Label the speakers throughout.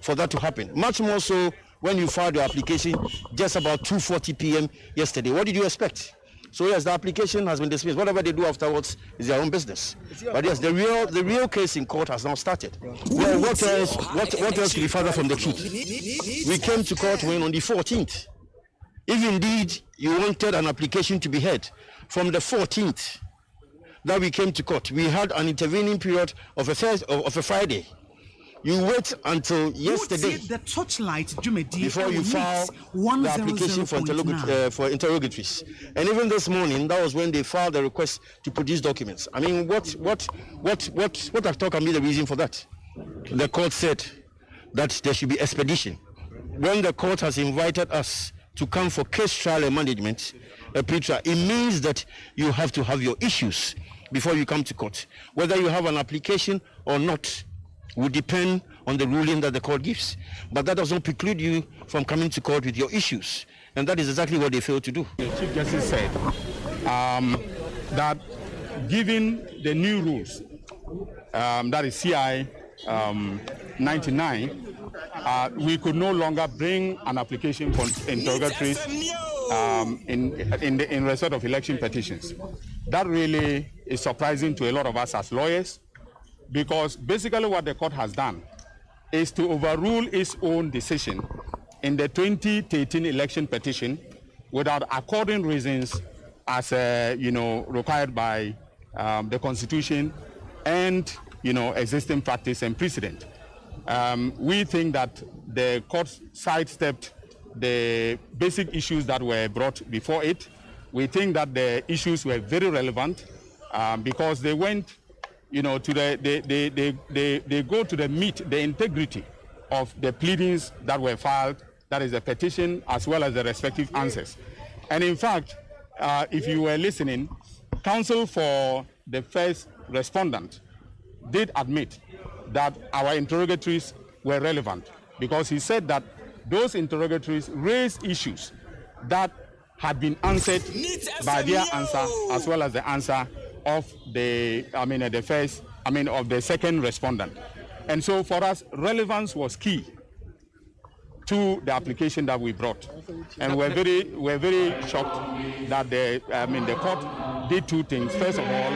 Speaker 1: for that to happen. Much more so when you filed your application just about 2:40 p.m. yesterday. What did you expect? So yes, the application has been dismissed. Whatever they do afterwards is their own business. But yes, the real case in court has now started. Well, what else could be further from the truth? We came to court when on the 14th. If indeed you wanted an application to be heard from the 14th that we came to court, we had an intervening period of a Friday. You wait until yesterday
Speaker 2: the Torchlight
Speaker 1: before you file the application for interrogatories. And even this morning, that was when they filed the request to produce documents. I mean, what I thought can be the reason for that? The court said that there should be expedition. When the court has invited us to come for case trial and management, pre-trial, it means that you have to have your issues before you come to court. Whether you have an application or not will depend on the ruling that the court gives. But that does not preclude you from coming to court with your issues. And that is exactly what they failed to do.
Speaker 3: The Chief Justice said that given the new rules, that is CI 99, we could no longer bring an application for interrogatories in respect of election petitions. That really is surprising to a lot of us as lawyers, because basically what the court has done is to overrule its own decision in the 2013 election petition without according reasons as required by the Constitution and existing practice and precedent. We think that the court sidestepped the basic issues that were brought before it. We think that the issues were very relevant because they went they go to the meat, the integrity of the pleadings that were filed, that is the petition as well as the respective answers. And in fact, if you were listening, counsel for the first respondent did admit that our interrogatories were relevant, because he said that those interrogatories raised issues that had been answered by their answer as well as the answer of the second respondent. And so for us, relevance was key to the application that we brought. And we're very shocked that the court did two things. First of all,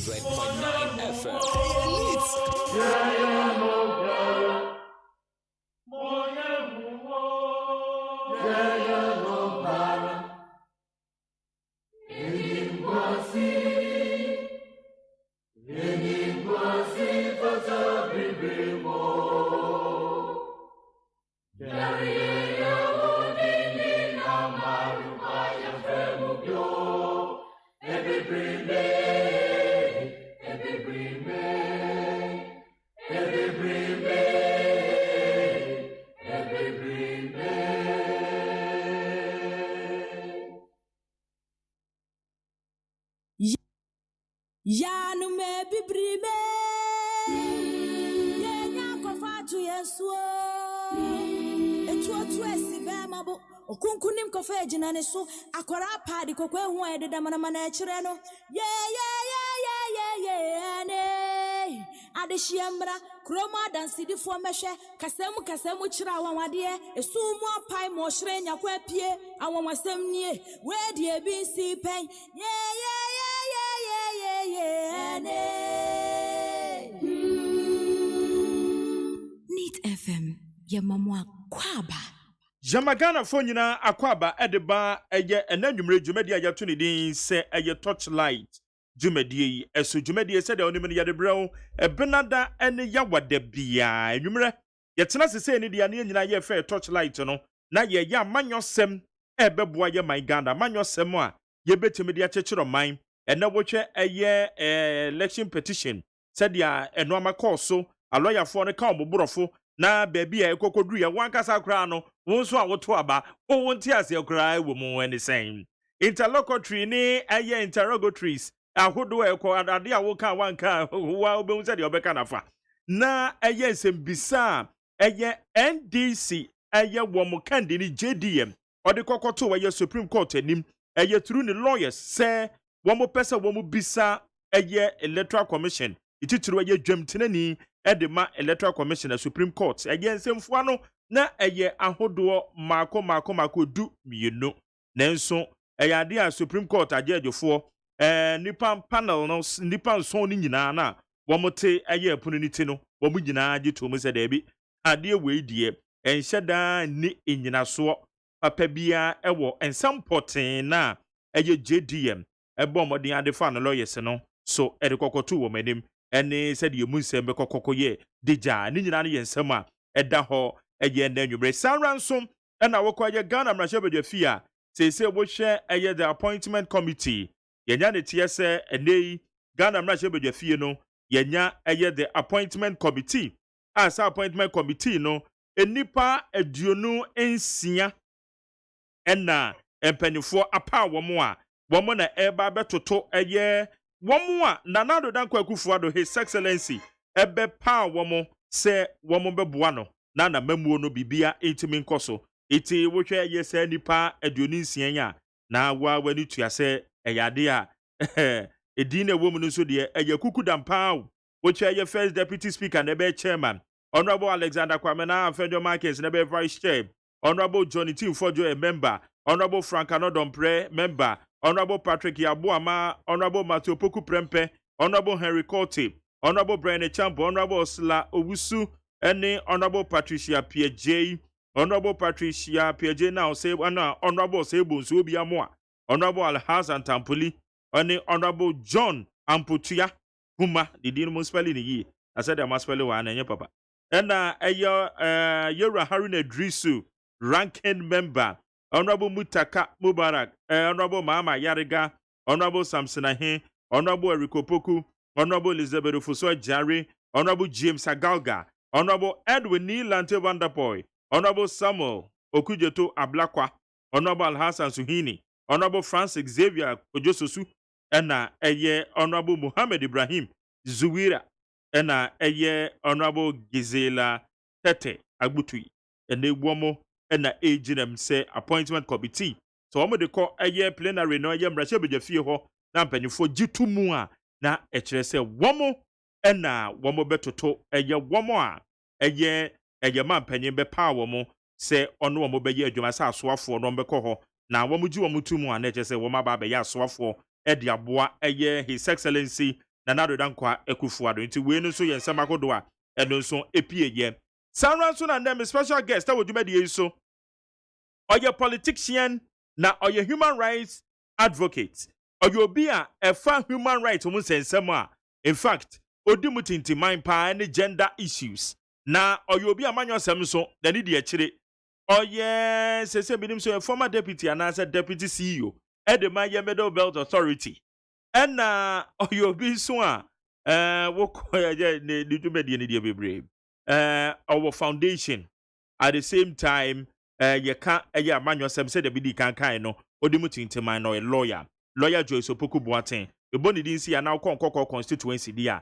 Speaker 2: 100.9 FM.
Speaker 4: Ya no me bibrime ye nya kofa to yeso etu esi be mabo okunkunim kofa ejina ne so akwara paadi kokwe hu ededa mana ekire no ye ne adehyiamra kroma dansidifo mehwe kasemu kira awawade esumu apai mo hire nya kwa pie awawasem nie we die bi si pen ye Neat FM yamamwa kwaba
Speaker 5: Jamagana fonyina akwaba edeba eye enanwumre dwumadi ayato ne din se eye torchlight dwumadi yi eso dwumadi se de onimne yadebrɛw ebenada ene yawada bia enwumre yetena sese ne dia ne nyina ye fe torchlight no na ye ya manyosem ebeboa ye my Ghana manyosem a ye betimi de akyekyero man ene wohwe eye election petition said ya enoama course aloya for ne ka oboborofo na baby e kokodru ya wankasa kra no wonso a woto aba wonti ase kra wo mu ene sen interlocutory ni eye interrogatories ahodo e ko ade a wo ka wanka wa obehun said obeka nafa na eye nsembisa eye NDC eye wo mu kandi ni JDM ode kokoto we Supreme Court anim eye through ni lawyers say womo pesa womo bisa eye electoral commission itituru eye dwamtenani edema electoral commission Supreme Court eye nsemfo no na eye ahodo mako du mienu nenso eye ade a Supreme Court agejofo nipa panel no nipa nson ni nyina na womo te eye epununiti no womo nyina agito se da bi ade we die enhyeda ni enyinaso papa bia ewo ensampoten na eye JDM ebo modin adefa no lawyers no so edikokoto wo manim ene said ye munsem be kokokoye deja ni nyina ne yensem a eda ho eye na nwumre sanransom na wokoye Ghana mrahye a sese wo hwe eye the appointment committee yenya ne tie se enei Ghana mrahye no yenya eye the appointment committee as appointment committee no enipa aduonu ensia ena empanifo apa wo a womo na eba betoto eye womo a nanado danko akufuado his excellency ebe pa womo se womo beboa no na mamuo no bibia etimi nkoso eti wohwe eye se nipa aduoni nsia nya na wa wani tuase eyade a edina womu no so de eye kukudampa wohwe eye first deputy speaker na be chairman honorable Alexander Kwamena Federal Markets na be vice chair honorable Johnny Timfojo a member honorable Frank Anodompre member honorable Patrick Yabuama honorable Matthew Poku Prempe honorable Henry Cote honorable Brian Champo honorable Sla Owusu and honorable Patricia PJ honorable Patricia PJ now say honorable Sebu Nsubiamwa honorable Alhazan Tampuli and honorable John Amputia Huma the dinner spelling ye I said I must spell one and your papa and Yura Haruna Drisu ranking member honorable Mutaka Mubarak honorable Mama Yariga honorable Samson Ahe honorable Eriko Poku honorable Elizabeth Fuso Jari honorable James Agalga honorable Edwin Nilante Vanderpoy honorable Samuel Okujeto Ablakwa honorable Alhassan Suhini honorable Francis Xavier Ojososu ena eye honorable Muhammad Ibrahim Zuwira ena eye honorable Gizela Tete Agbutui ene womo ena aginem say appointment committee so omo de call eye plenary no eye mrahye bedafie ho na mpanyifo gitumu a na ekire say womo ena womo betoto eye womo a eye ma mpanyin be pa womo say ono womo be ye adwuma sa asoafo no mbekọ ho na womo gi womo tumu a na ekire say womo aba be ye asoafo e de aboa eye his excellency na Nana Dankwa Ekufuado. Into we no so yen samakodoa and no so epie ye. Sanran so na them special guest that would you be so. Or your politician na or your human rights advocate. Or you be a fan human rights almost say somewhere. In fact, odimutinti mind pa any gender issues. Na or you be a manual samso, then need chire. Oh yes, say bidim so a former deputy and as a deputy CEO at the Maya Meadow Belt Authority. And or you be so what our foundation at the same time you can't manual some said the BD can kind no odimutinti mind or a lawyer Joyce Opoku Boateng. The body didn't see a now constituency there.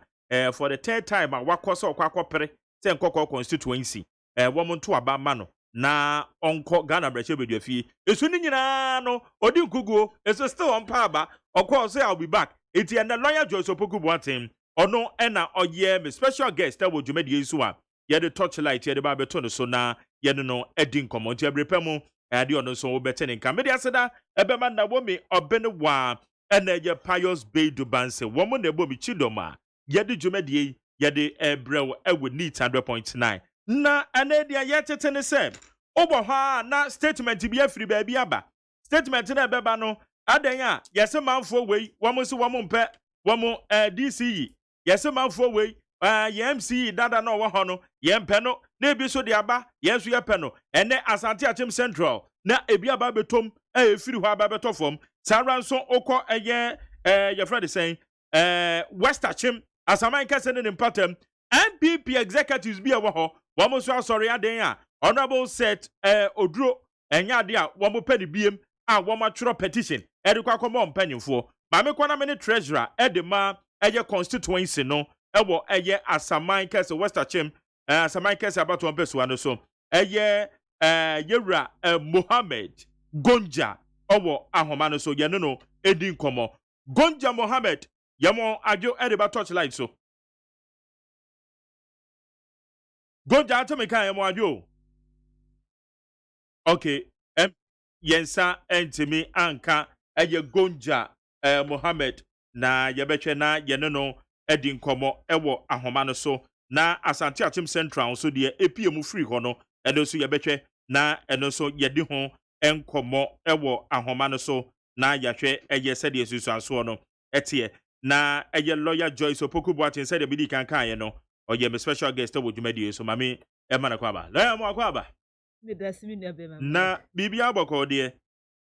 Speaker 5: For the third time, I walk so quackopere, ten constituency. Woman to about mano. Na onko Ghana Breche with your fee. It's winning no, or do Google, it's still on Paba, or course I'll be back. It's and the lawyer Joyce Opoku Boateng. Or no, Enna or ye, special guest that would you make Yesua. Ye the torchlight, ye the Barbeton, so now, ye no, Edding Common, ye repemo, and you know so better in Camedia Sada, Ebeman na woman or Benowa. And ye pious bay do banse, woman de bobi chidoma, yedi jumedie, yedi ebrew would need 100.9. Na anedia yet say, Oboha na statement to be a free baby abba. Statement in a bebano, Adaya, yes a man for way, woman so woman pet, woman DCE, yes a man for way, YMC, dada no wahono, yem peno, nebi so diaba, yes we are peno, and then Asante Achim Central, na ebiaba betum, free wababeto form. Saranson oko your friend is saying West Achim as a man can send an important MPP executives be a waho one more sorry adenya honorable set odro and yadia one more penny beam and one more petition edukwa come penny for mame kwana many treasurer edema constituency no ewo asaman kese West Achim asaman kese about one person so yewra Mohammed Gonja Owo ahomano so ye no edin komo Gonja Mohammed yamo ajo edeba torchlight so Gonja atomeka yamo ajo okay yensa entimi anka eye Gonja Mohammed na yebetwe na ye no edin komo ewo ahomano so na Asante Achim Central so de epiem free ho no edo so yebetwe na eno so yedi ho enkomo ewo ahoma no so na yahwe eye sede susu anso no etie na eye lawyer Joyce Opoku Boateng sede bidi kan no oye me special guest wo dwumadi so mame e mana kwaba la mo akwaba
Speaker 2: me dasimi na be mama
Speaker 5: na bibi aboko de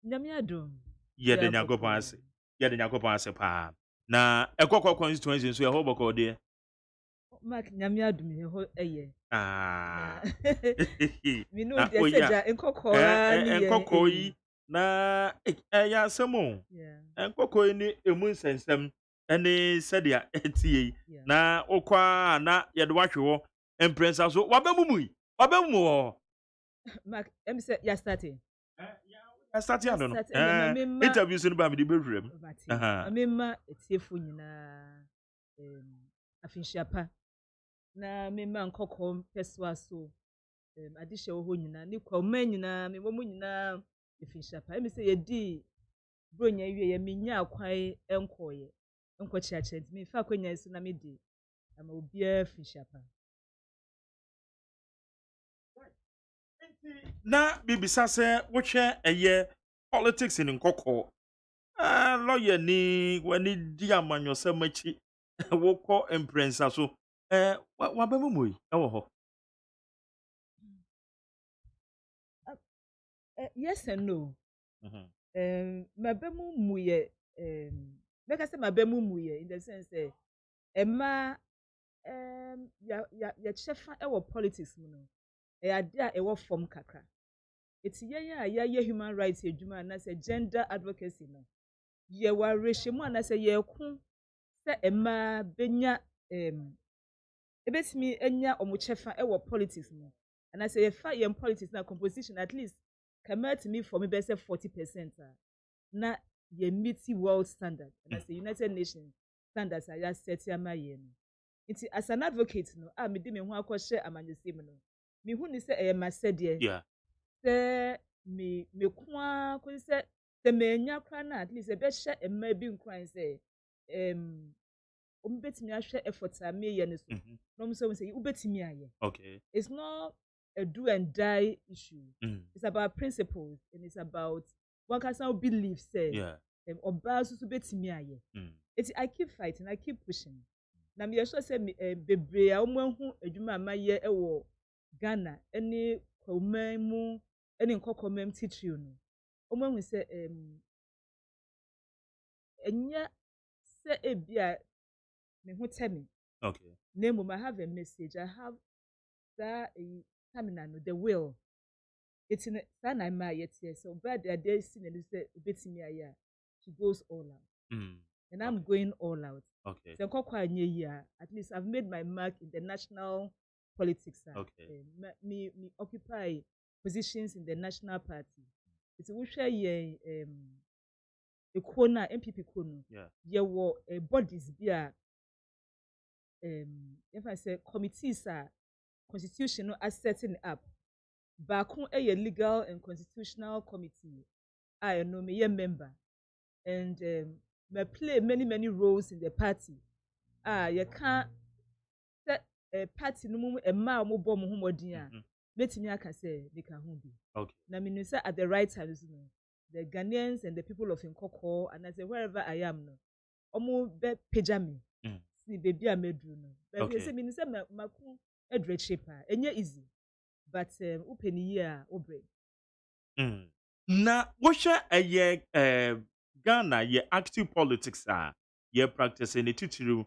Speaker 2: nyame adom
Speaker 5: ye de nyakopon ase pa na ekokọ constituency so ye ho boko de
Speaker 2: Mark nyame adom he ho eye mi no de
Speaker 5: oh,
Speaker 2: seja enkokora ni
Speaker 5: enkokoi na ya semo enkokoi ni emu nsensem ene sedia etie na okwa na ye de wahwe wo emprensa so wabemumu
Speaker 2: Mark em say ya starting
Speaker 5: ya starting ano no interview so no ba me de bewrem
Speaker 2: amema etiefo nyina afinhyiapa na mema nkokọ peswa so adihye wo nyina ni kwa ma nyina me mo nyina afinhyiapa em say yedi bronya wie ye menya akwan enkoye enkochiache me fa kwanya so na me di ama obia afinhyiapa
Speaker 5: na bibisa se wohwe eye politics in nkokọ lawyer ni wani di amanyose machi wokọ emprensa so wabemumu ewo ho
Speaker 2: yes and no mabemumu ye make I say mabemumu ye in the sense ema ya chefa ewo politics mu no ya dia ewo form kakra etiye ya human rights edwuma na say gender advocacy no ye wa rehemu na say ye ku se ema benya ebetimi enya omuchefa ewo politics mu and say ye fa ye politics na composition at least committee me for me be say 40% na ye meet world standard and say United Nations standards are set ya maye no iti as an advocate no me di me ho akọhye amanyesem no me hu ni say masede se me kwa ko se me nya kra na at least e be hye emma bi nkran say betimi ahwe effort a me ye ne so no so say ubetimi aye.
Speaker 5: Okay.
Speaker 2: It's not a do and die issue. It's about principles and it's about one can believe say oba so betimi aye. I keep fighting, I keep pushing. Na me sure say bebre a omo hu adwuma amaye e wo Ghana any kwaman mu any nkokomam titiri no. Omo hu say enya say ebia me hu tell me.
Speaker 5: Okay.
Speaker 2: Name I have a message. I have that stamina, the will. It's in that I might yet say so. But there are seen and say bit me a year. She goes all out, and I'm going all out.
Speaker 5: Okay.
Speaker 2: So at least I've made my mark in the national politics.
Speaker 5: Okay.
Speaker 2: Me occupy positions in the national party. It's we share a corner MPP corner. Yeah. Were bodies be if I say committees are constitutional are setting up. Back a legal and constitutional committee. I know me a member. And may play many roles in the party. You can't set a party no more a ma mo bomb homodia. Let me I can say they can be.
Speaker 5: Okay.
Speaker 2: Now me say at the right time, the Ghanaians and the people of Nkoko, and I say wherever I am no. Omo be pejami. Baby I made no. But you say me say maku a dread shaper. Enye easy. But open year obre.
Speaker 5: Na wosha Ghana ye active politics ye practicing the titulu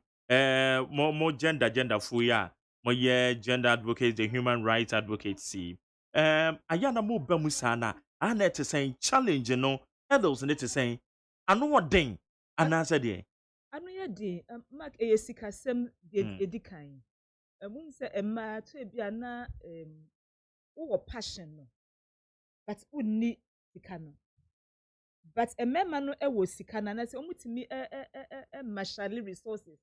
Speaker 5: more gender for ya more ye gender advocates the human rights advocates see ayana mo bamusana ana to say challenge no others need to say ano what thing and answer there
Speaker 2: ano ye dey mark eyesikasem edikan mum say emma to bia na wo passion no but unni sika no but emma no wo sika na say omutimi marshal resources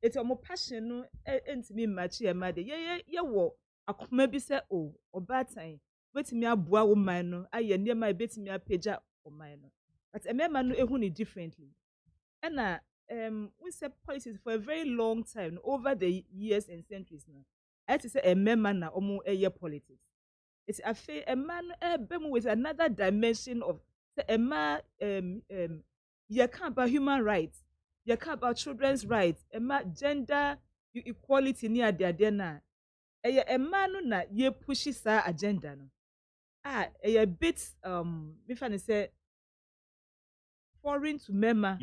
Speaker 2: it's omo passion no entimi match emma de ye wo akoma bi say o obatan betimi aboa wo man no aye niam betimi apagya o man no but emma no ehu ni differently and we say policies for a very long time over the years and centuries now I had to say emma na omo politics. It's a man with another dimension of a man you can't about human rights, you can't about children's rights, gender equality near there na a man na ye pushes our agenda no a bit if I say foreign to mema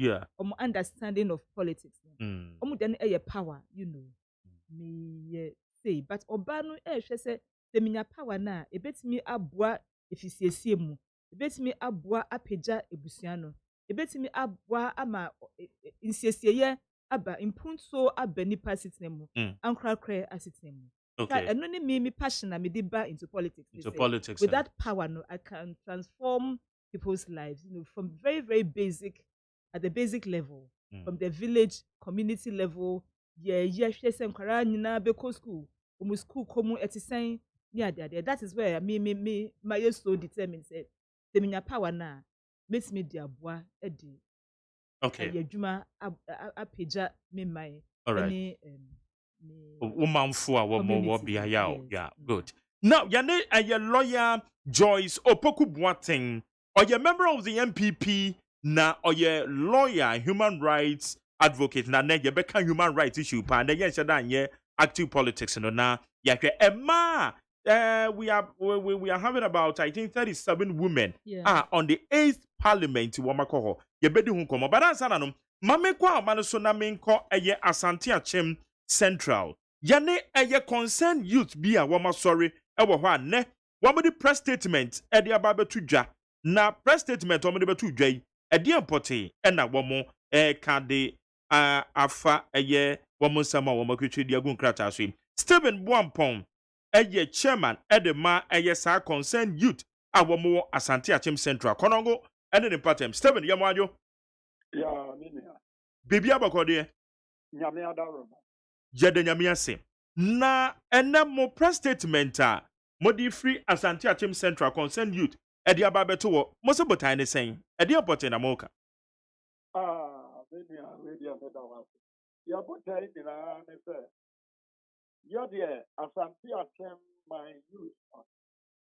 Speaker 2: understanding of politics then a power me say but obano say the minya power na ebetimi aboa efisiesie mu ebetimi aboa apagya ebusua no ebetimi aboa ama insiesie aba impunso aba nipa sitene mu ankrakra asitene mu okay eno ne me passion na me dey ba into politics with that power no I can transform people's lives from very very basic at the basic level from the village community level hwe se nkwara nyina be ko school school komu etisen that is where me my so determined said the minya power na makes me the aboa edi
Speaker 5: okay
Speaker 2: adwuma apagya me mai
Speaker 5: any woman for a woman be yeah good now yane a lawyer Joyce Opoku Boateng or you member of the MPP na or you lawyer human rights advocate na you become human rights issue pa na ye shada active politics no na yakwe emma we are having about I think 37 women on the 8th parliament wamakoho ye bedi hu komo but answer na no mame kwa amano so na menko eye Asante Achem Central yane eye concerned youth bi a wama sorry ewo ho ane wamodi press statement e de aba betu dwa na press statement wamodi betu dwa yi e de importe e na womo ka de afa eye womo sama womo kwetwe di agun krata so Stephen Boampong eye chairman edema eye sa concerned youth awomo Asante Achem Central konongo ene ne patem Stephen yamwadjo
Speaker 6: ya nini
Speaker 5: bibi abakode
Speaker 6: nyame adaro
Speaker 5: jede nyame ase na ena mo press statement modi free Asante Achem Central concerned youth edi ababeto wo mo se botan ne sen edi important na moka
Speaker 6: media medawa Yabuta in an answer. You're there, as I'm here, my youth.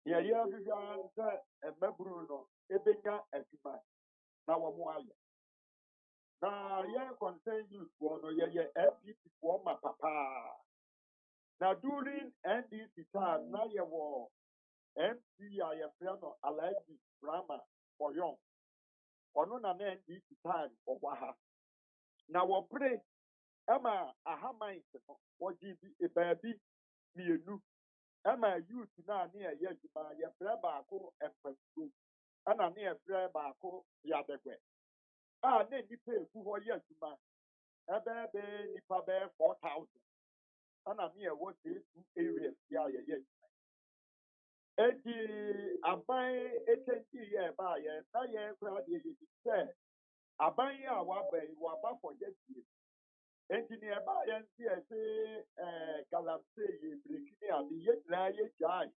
Speaker 6: Yeah, yeah, answer a Mebruno, Ebenya, Ekima, now a na yɛn concern youth for no yɛyɛ FDP for my papa. Now during NDC time, na yɛwɔ MC a yɛfrɛ no Alhaji Brahma Oyon. Ɔno na NDC time ɔwɔ ha. Na wɔpere ɛma ahaman no wɔgye bi baabi mmienu ɛma youth na ne yɛyɛ adwuma yɛfrɛ baako ɛmpɛnsuo ɛna ne yɛfrɛ baako yɛadɛgbɛ. A ne nipa efu hɔ yɛ adwuma ɛbɛɛbɛ nipa bɛɛ 4,000 ɛna ne yɛwɔ 2 areas yɛ a yɛyɛ adwuma. Eti aban etenti yɛ baayɛ na yɛn koraa deɛ yɛdi sɛ aban yi a waba yi waba fɔyɛ tie. Enti ne ɛbaa yɛn si ɛsɛ galamsey yɛ bireki ne ade yɛ nyinaa yɛ gyae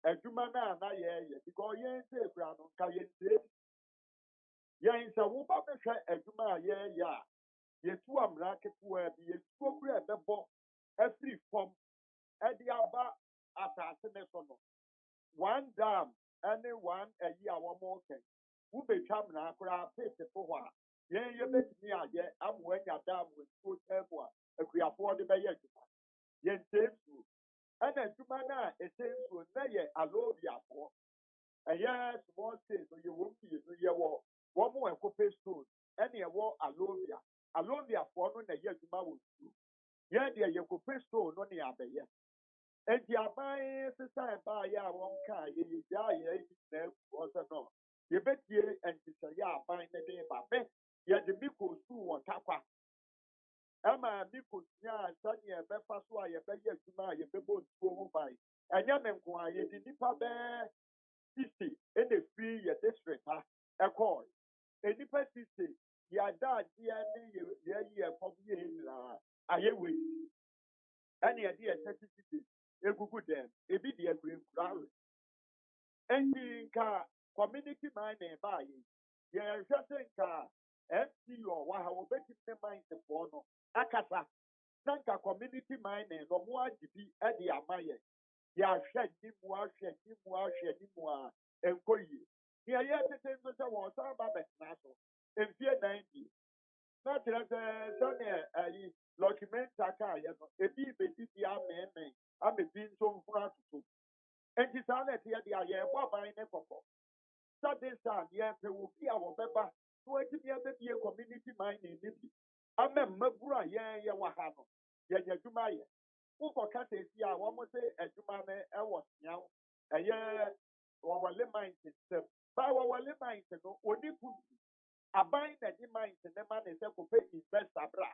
Speaker 6: adwuma no a na yɛyɛ because yɛn sɛ ekura no nka yɛn tie. Yɛn sɛ woba bɛhwɛ adwuma a yɛyɛ a yɛtu amena ketewa bi yɛtu okura ɛbɛbɔ afiri fam ɛde aba asase ne so no. One dam and one a year one more thing. Who become now pay for what? Yeah, you bet me. I'm when you're dam with food everyone. If we afford the bay, yen saves you. And then to mana, it says to nay, I love ya for. And yes, small says, so you won't be your war. One more and copy stone. Any war, I love ya. I love ya for no year to my wood. Yeah, dear, you copy stone on the abbey. And the Abai society by ya one kind, you die, was a no. You bet ye and to say, ya find the day, but yet the Miko Su or Tapa. Emma Miko, ya, Sunny, a Befaswa, a Beya Juma, a Bebo to by. And Yaman, you did Nipa Bear 60 in the free district, a call. A Nipa 60, ya dad, ya, from ye, I away. Any idea, 30 egugu dem ebi de green flower endi nka community mining ba yi ye hwese nka FCO wa ha obeti ne mine for no akasa na nka community mining no mo agibi e de amaye ya hwe ni mu a enkoyi ye ye tete nso se won sa ba betna so enfie 90 na tere se sone ayi document aka ye no ebi beti di amen I'm a being so far to. And this other here, the air, Baba in a couple. Saturday, yes, there will be our member to be a community mining. I'm a Mabura, yeah, Wahano, yeah, Jumaya. Who for Cates, yeah, one more say, a Jumane, I was now, a year, our lemons system. By our lemons, what you put a bind that in mind, and the man is able to pay invest a bra.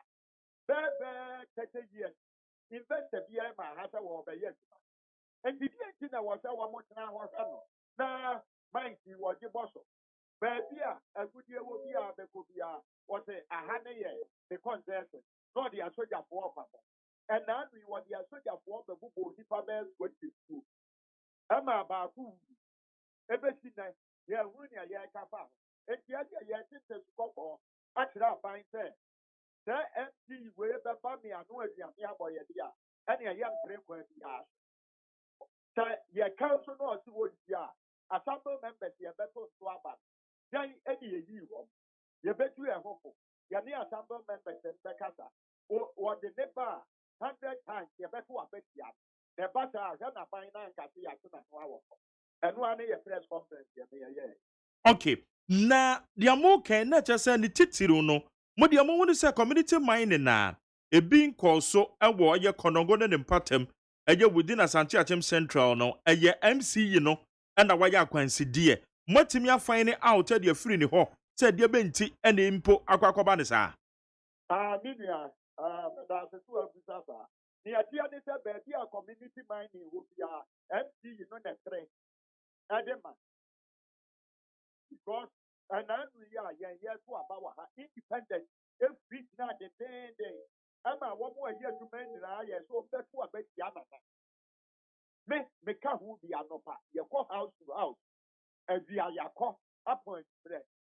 Speaker 6: Very 30 years. Invest a beer, my house, or by yes. And the thing was our much now was now, mind you was your boss. Baby, a good year will be a Becubia, what a honey, the concert, not the soldier for papa. And now we want the soldier for the book, the Pabes, what you do. Emma Baku, everything that you are running a year capa. And the other year, sisters couple, actually, I find that. The MC will be me and know if you are boy, and a young drink will be asked. Your council knows what you are. Assembly members, you better swap up. Then any you bet you are hopeful. You near assembly members and the casa. Or the neighbor 100 times, you better bet you. The butter, then I find out that you are and one a press conference.
Speaker 5: Okay. Na dia mo kan na kyerɛ ne titiri no mo dia mo wonu sɛ community mining na ebi nkɔ so ɛwɔ ɛyɛ kɔnɔgo ne mpatam ɛyɛ within Asante Achim Central no ɛyɛ MCE no ɛna wayɛ akwansidie motimi afan ne out ɛde afiri ne hɔ sɛ deɛ bɛnti ɛna mpo akɔakɔba ne saa
Speaker 6: Minia that's a two officers ni atia ne sɛ baabi a community mining wo bia MCE no na tre ɛdema because and then we are yes to about independent every now the day ama one more year to men yes so that to about yana me ka who be anopa your house to house and we are your appoint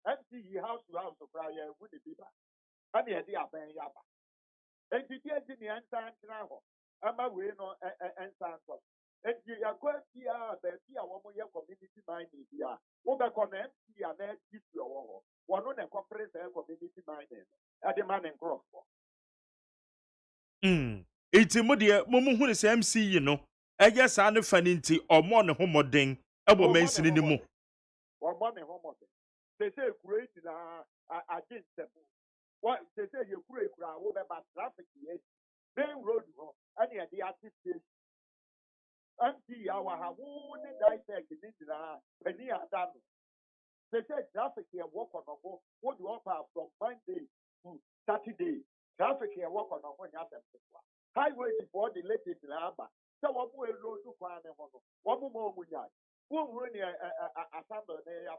Speaker 6: MC house to house of prayer would be back and the idea ben yaba And the engineer and now, I'm away no and Santo. And the Aquatia, the Tia community mining here. Over connect here, and this your one on a corporate community mining at the man and crop.
Speaker 5: Iti mu de mumu hu se MC yi no eye sa ne fani nti omo ne homoden ebo mensini ni mu
Speaker 6: Or money homo. They say great against them. What they say you create over traffic main road and the artist anti our own dissect in penny done. They say traffic here walk on a go, what you offer from Monday to Saturday. Traffic here walk on a go, highway for the latest number. So what will road to find a mono? One more would die. Who run a sample there?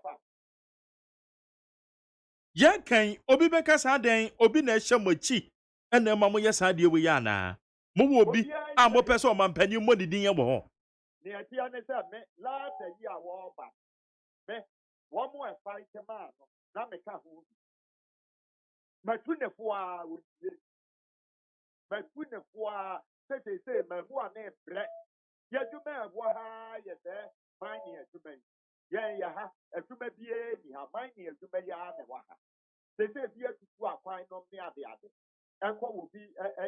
Speaker 5: ya kan obi beka sa den obi na ehye mochi ena ma mo yesa de we ya na mo wo obi a mo pese o mampani mo didin ye bo ho
Speaker 6: Near Tiana said, last year, war back. One more fight a man, not me can't hold. My 24 would be my 24 say, my one name black. Yet you may have what yes, mine here to me. Yeah, and to be a mine here to me. They say, here to find on me at the other. And what will be a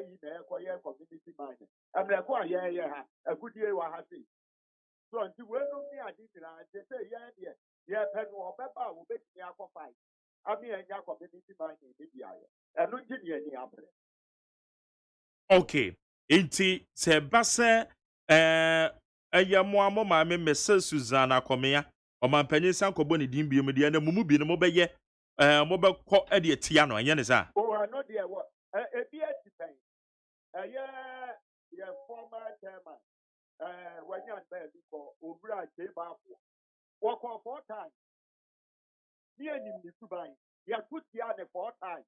Speaker 6: community mining. And they're quite, a good year, I have seen. So until we know me, I didn't. They say, pen or pepper will make me up fight. I mean, a community mining in India. And no engineer any apple.
Speaker 5: okay enti se base eye mo amo ma me mese Susanna Komea o mampani san kobo ne din biom de na mumu bi no mo beye mo be ko e de tia no anye ne sa
Speaker 6: Oh, I know there what. A beer to pay. Yeah, former chairman. When you're there before, over came up. Walk on 4 times. Near him, the Subai. You put the other 4 times.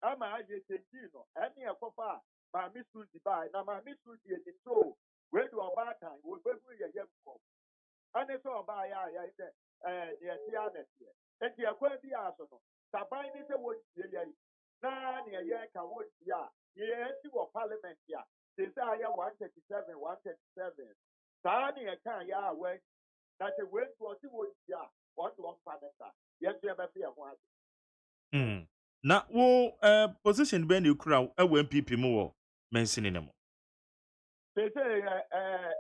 Speaker 6: I'm a Argentino, any a cofa, my Miss Dubai, now my Miss Dubai in the show. Where do a bad time? We're going to get him. And it's all by the Tianet here. And the Aquabi Arsenal. Sabine is a wood. Nah, near Yanka wood. Yeah, to a parliament. Yeah, Desire 137, 137. Sani a can ya went. That's a went to a wood. Yeah, 1 to 1 planeta. Yes, you have a fear one.
Speaker 5: na wo position ben you kura e wo MPP mu wo mensini ne mo
Speaker 6: They say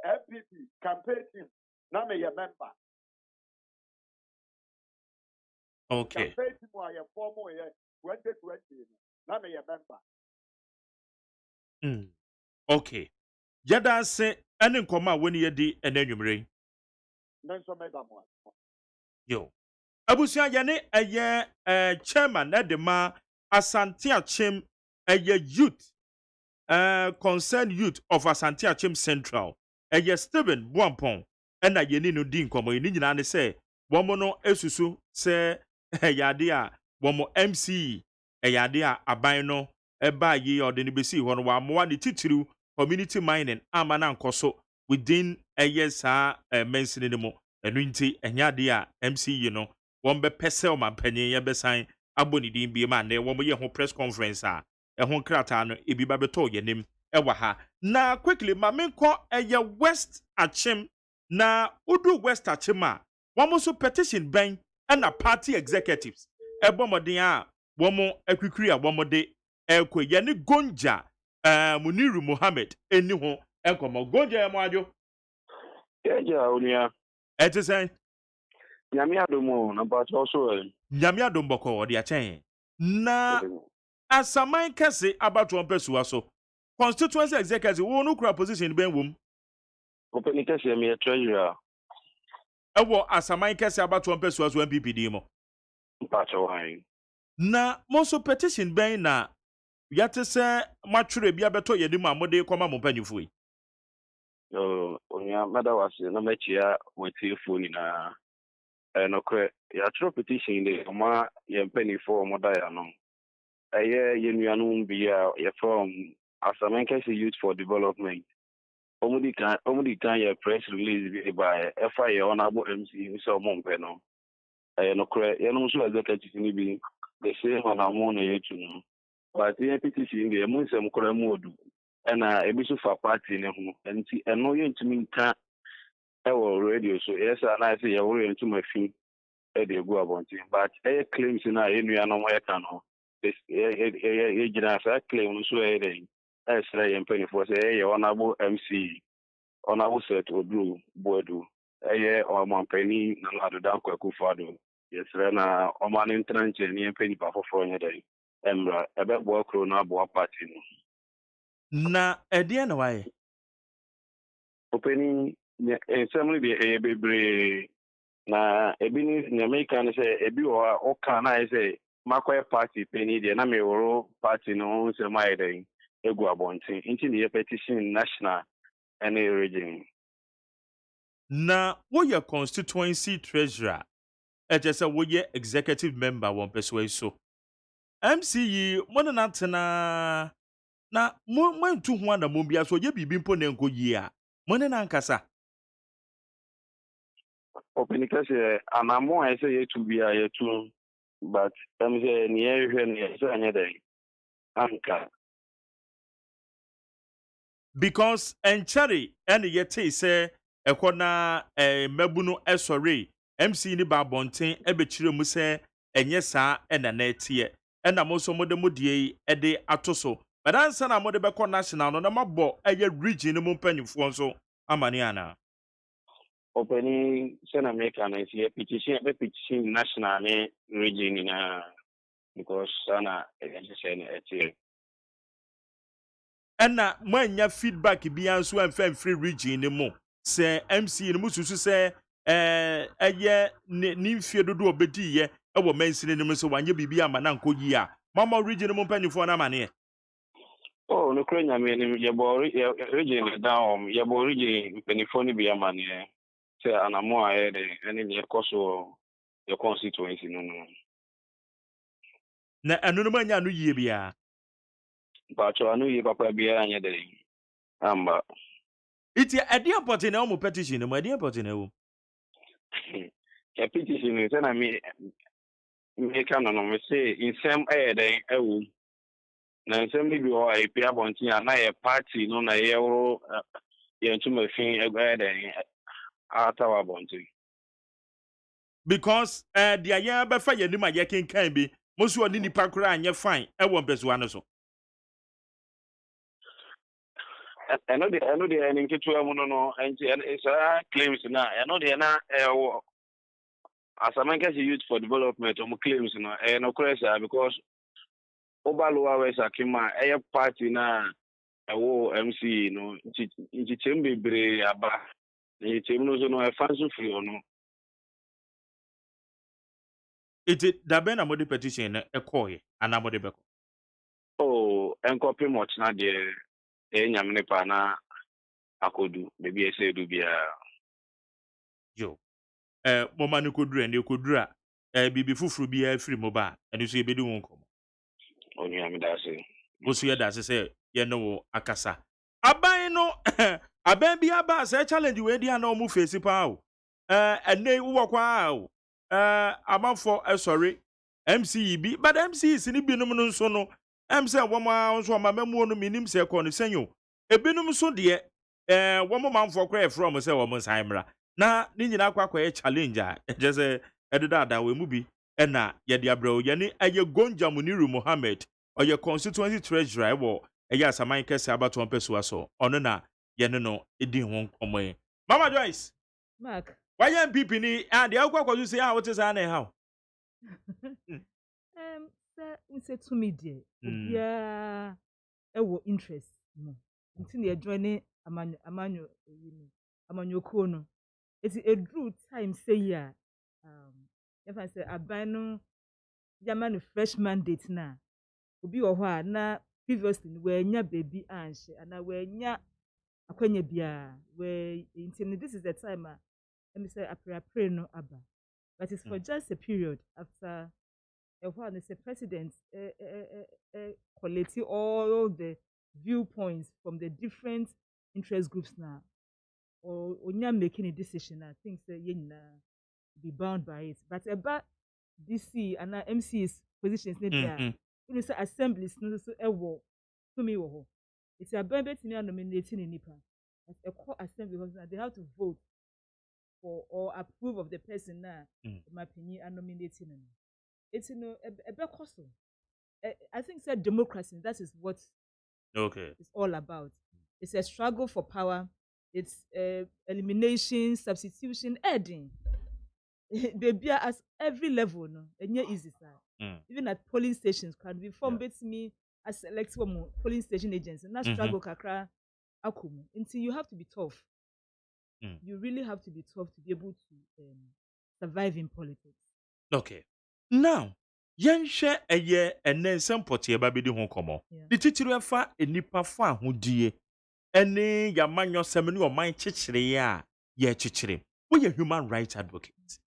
Speaker 6: MPP campaign team. Now me a member.
Speaker 5: okay
Speaker 6: Campaign team are a former 2020. Now me a member.
Speaker 5: okay yada se ene nkoma woni ye di enanwumre
Speaker 6: Mention member one.
Speaker 5: yo abusia ye ne eye chairman na de ma Asante Achim eye youth concerned youth of Asante Achim Central eye Stephen Boampon ena ye ni no di nkomo ni nyina ne se womo no esusu se yade a womo MC yade a aban no eba yi ode ne besi ho no wa moa ne titiru community mining amana nkoso within sa mensini ne mo enu nti enyade a MC yi no won be pese o mampanyin ye besan aboni din bi ma na won ye ho press conference a ho krata no ebi ba beto ye nim ewa ha na quickly ma menko eye West Achim na udu West Achim a won so petition ban na party executives ebomodin a won akwikiri a won de ekwe ye ne Gonja Muniru Mohammed eni ho enkomo Gonja mo adwo
Speaker 7: Yeah, Unia.
Speaker 5: etisen
Speaker 7: Nyame adomo na but also
Speaker 5: nyame adomboko odi achen na asaman kese about one person so constituency executive wo no kura position ben wom
Speaker 7: open kese me treasurer
Speaker 5: ewo asaman kese about one person so MPP di mo
Speaker 7: part wine
Speaker 5: na mo so petition ben na yate se matwere bia beto ye dim amode koma mo panyufo yi
Speaker 7: Unia mada was na mechia weti phone na no kre ya tro petition de ma ye penny for moda ya no ye nuanu bia ye from Asaman kese youth for development omudi kan ye press release by FI honorable MC so mompe no no kre ye no so executive ni bi the same on amon ye tu no but the petition the Muslim Koramodu and a bishop for party in and no yen to me can't radio. So yes, and I say you're worrying to my feet. They go about it, but claims in our area no more can. This claim so I say I'm paying for say honorable MC honorable set or blue bodu. Or my penny no other than Kwakufado. Yes, Rena or man in trench and penny for 4 day. Emra, about work on our party.
Speaker 5: Na ɛdeɛ na wayɛ
Speaker 7: Opening assembly the baby na ebi ni nyameka ne say ebi o kan na say makoy party penny de na me woro party no se mai den egu abonten nti ne petition national and region.
Speaker 5: na woyɛ constituency treasurer ɛkyɛ sɛ woyɛ executive member wɔn pɛso so MCE mo ne natena na mo ntu ho na mo bia so ye bibi mpo na nko yi a mo ne nankasa
Speaker 7: Opening say anamo I say to be a two but say near hwe say anya den anka
Speaker 5: because enchari ene yete say ekɔ na mabu no esore MC ni ba bonten ebekire mu say enye saa ena na etie ena mo so mo de modie e de atoso but ansa na mo de bekɔ national no na mabɔ eye region mu mpanyifo nso amane ana
Speaker 7: opening sena make an petition national ne region na because sana say
Speaker 5: ena mo anya feedback bi anso amfa free region ni mu se MC ni mu susu se eye ni mfie dodo obedi ye ewo mansini ni mu so wanye bibi ama na nkoyi a mama region mu mpanyifo na amane
Speaker 7: oh no krenya me ni region down region mpanyifo ni bi amane say anamo aye de ene ne koso your constituency no
Speaker 5: na enu no manya no yie bia
Speaker 7: but anu yi papa bia anya de amba
Speaker 5: iti ade apoti na mo petition mo ade apoti na wo
Speaker 7: ya petition ni sana me kan no me say insem de ewu na nsem bi ho ai pia bontin na ye party no na ye woro ye ntuma fin de atawa bontin
Speaker 5: because the aya be fa yanim aye kenkan bi mo so oni nipa kura anye fine e wo mpeso ano so
Speaker 7: I know the ending to no and it's claims now. I know the na as a man gets used for development of claims now and of course because Obaloa West Akima a party na MC no in Chimbe Bre Aba the Chimno no a fancy free or no.
Speaker 5: it dabena mo de petition e koye anamo de beko
Speaker 7: Oh and copy much na the nyamne pa na akodu baby say do bia
Speaker 5: yo mo manu kodura ne kodura bibi fufuru bia free mo ba eni so yebedi won komo
Speaker 7: oni am da say
Speaker 5: wo so yeda se ye no akasa aban no aban bia ba se challenge we dia na o mu face pa o ene wo kwa o amafo sorry MC bi but MC is ni binum no nso no MC woma nso ma mamu no minim se ko no senyo ebinum so de womo manfo kra from se womo sanmra na ni nyina akwa challenge a je se ededa we mu bi na ye de abrawo ye ni eye Gonja Muniru Mohammed oye constituency treasurer wo eye asaman kese abato mpeso aso ono na ye no edi ho nkomo Mama Joyce
Speaker 2: Mark
Speaker 5: why MPP ni and the akwa say what is an how
Speaker 2: say to me dear obia ewo interest no nti na join amanyo ko no it's a true time say ya if I say abano yaman fresh mandate na obi wo ho a na previously we nya baby anhye ana we nya akwanya bia we nti this is the time let me say apre no aba but it's for just a period after a while the president collect all the viewpoints from the different interest groups now or onya making a decision I think say you be bound by it but about DC and MC's positions need there who say assemblies no so ewo to me wo. It's a baby to me nominating in nipa. As a core assembly they have to vote for or approve of the person now. My opinion and nominating. It's a bit costly. I think said democracy, that is what it's all about. It's a struggle for power. It's elimination, substitution, adding. They be at every level, no, and yeah, easy sir. Even at polling stations, can be formed me as select one polling station agents, and that struggle kakra akumu. Until you have to be tough. You really have to be tough to be able to survive in politics.
Speaker 5: Okay. Now, yɛnhwɛ ɛyɛ ɛnɛ nsɛm pɔtee ba bɛdi ho nkɔmmɔ. Ne titiri ɛfa enipa fa ahodie ɛne yamanyɔsɛm ne ɔman kyekyere a yɛkyekyere. Woyɛ human rights advocate.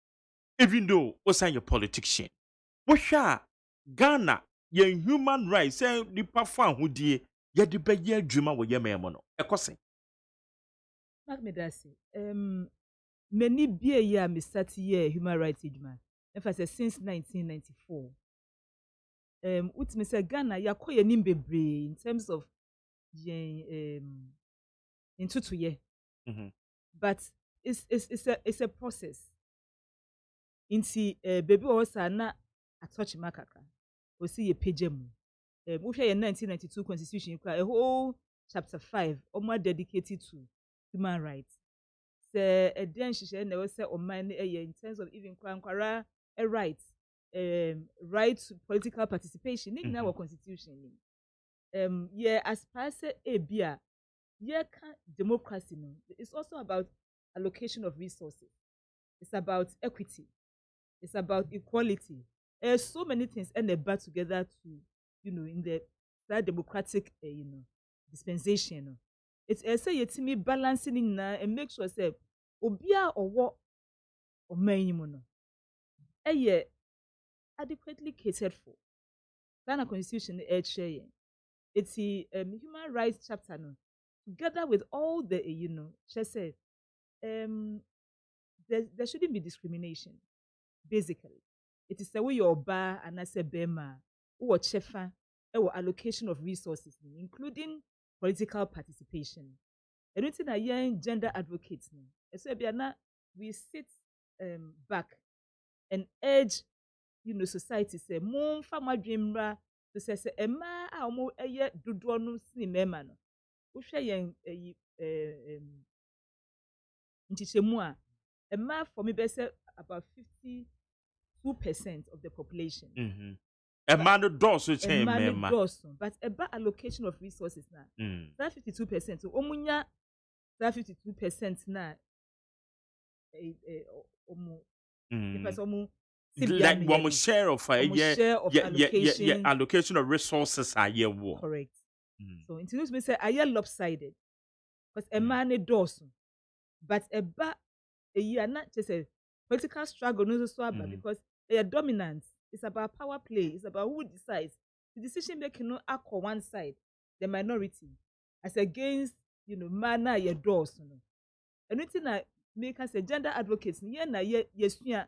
Speaker 5: Even though wosan yɛ politician. Wohwɛ a Ghana yɛn human rights sɛ nipa fa ahodie yɛde bɛyɛ adwuma wɔ yɛmɛn no. Ɛkɔsɛn.
Speaker 2: Mark me that say. Many be a year me start here human rights adwuma. Emphasis since 1994. What me say Ghana yakoye nimbebre in terms of into 2 years. But it's a process. Inti baby also na atouch makaka. We see a page mu. We share 1992 constitution a whole chapter 5 almost dedicated to human rights. Se then she said never say on mine in terms of even kwara a right to political participation in our constitution. Yeah, as per se bia yeah democracy no. It's also about allocation of resources. It's about equity. It's about equality. There's so many things and they bat together to in that democratic dispensation. It's a me balancing in and make sure say obia or what or minimum adequately catered for. Ghana Constitution share. It's the human rights chapter no, together with all the she said there shouldn't be discrimination. Basically, it is the way your bar and I say bema or chefa or allocation of resources, including political participation. I don't think that young gender advocates so we sit back and urge society say more farmer dreamer to say ema a mo eye dodo no sini mema no wo hwe yen ntichemu a ema for me be say about 52% of the population.
Speaker 5: Ema no doso chen mema
Speaker 2: but about allocation of resources na that 52% so omunya that 52% na because
Speaker 5: like one share of allocation of resources are year war.
Speaker 2: Correct. So in me say I lopsided because a man a dozen, but a year not just a political struggle no so about because they are dominant. It's about power play. It's about who decides. The decision making no act on one side, the minority, as against man a dozen. And anything that make us a gender advocates, into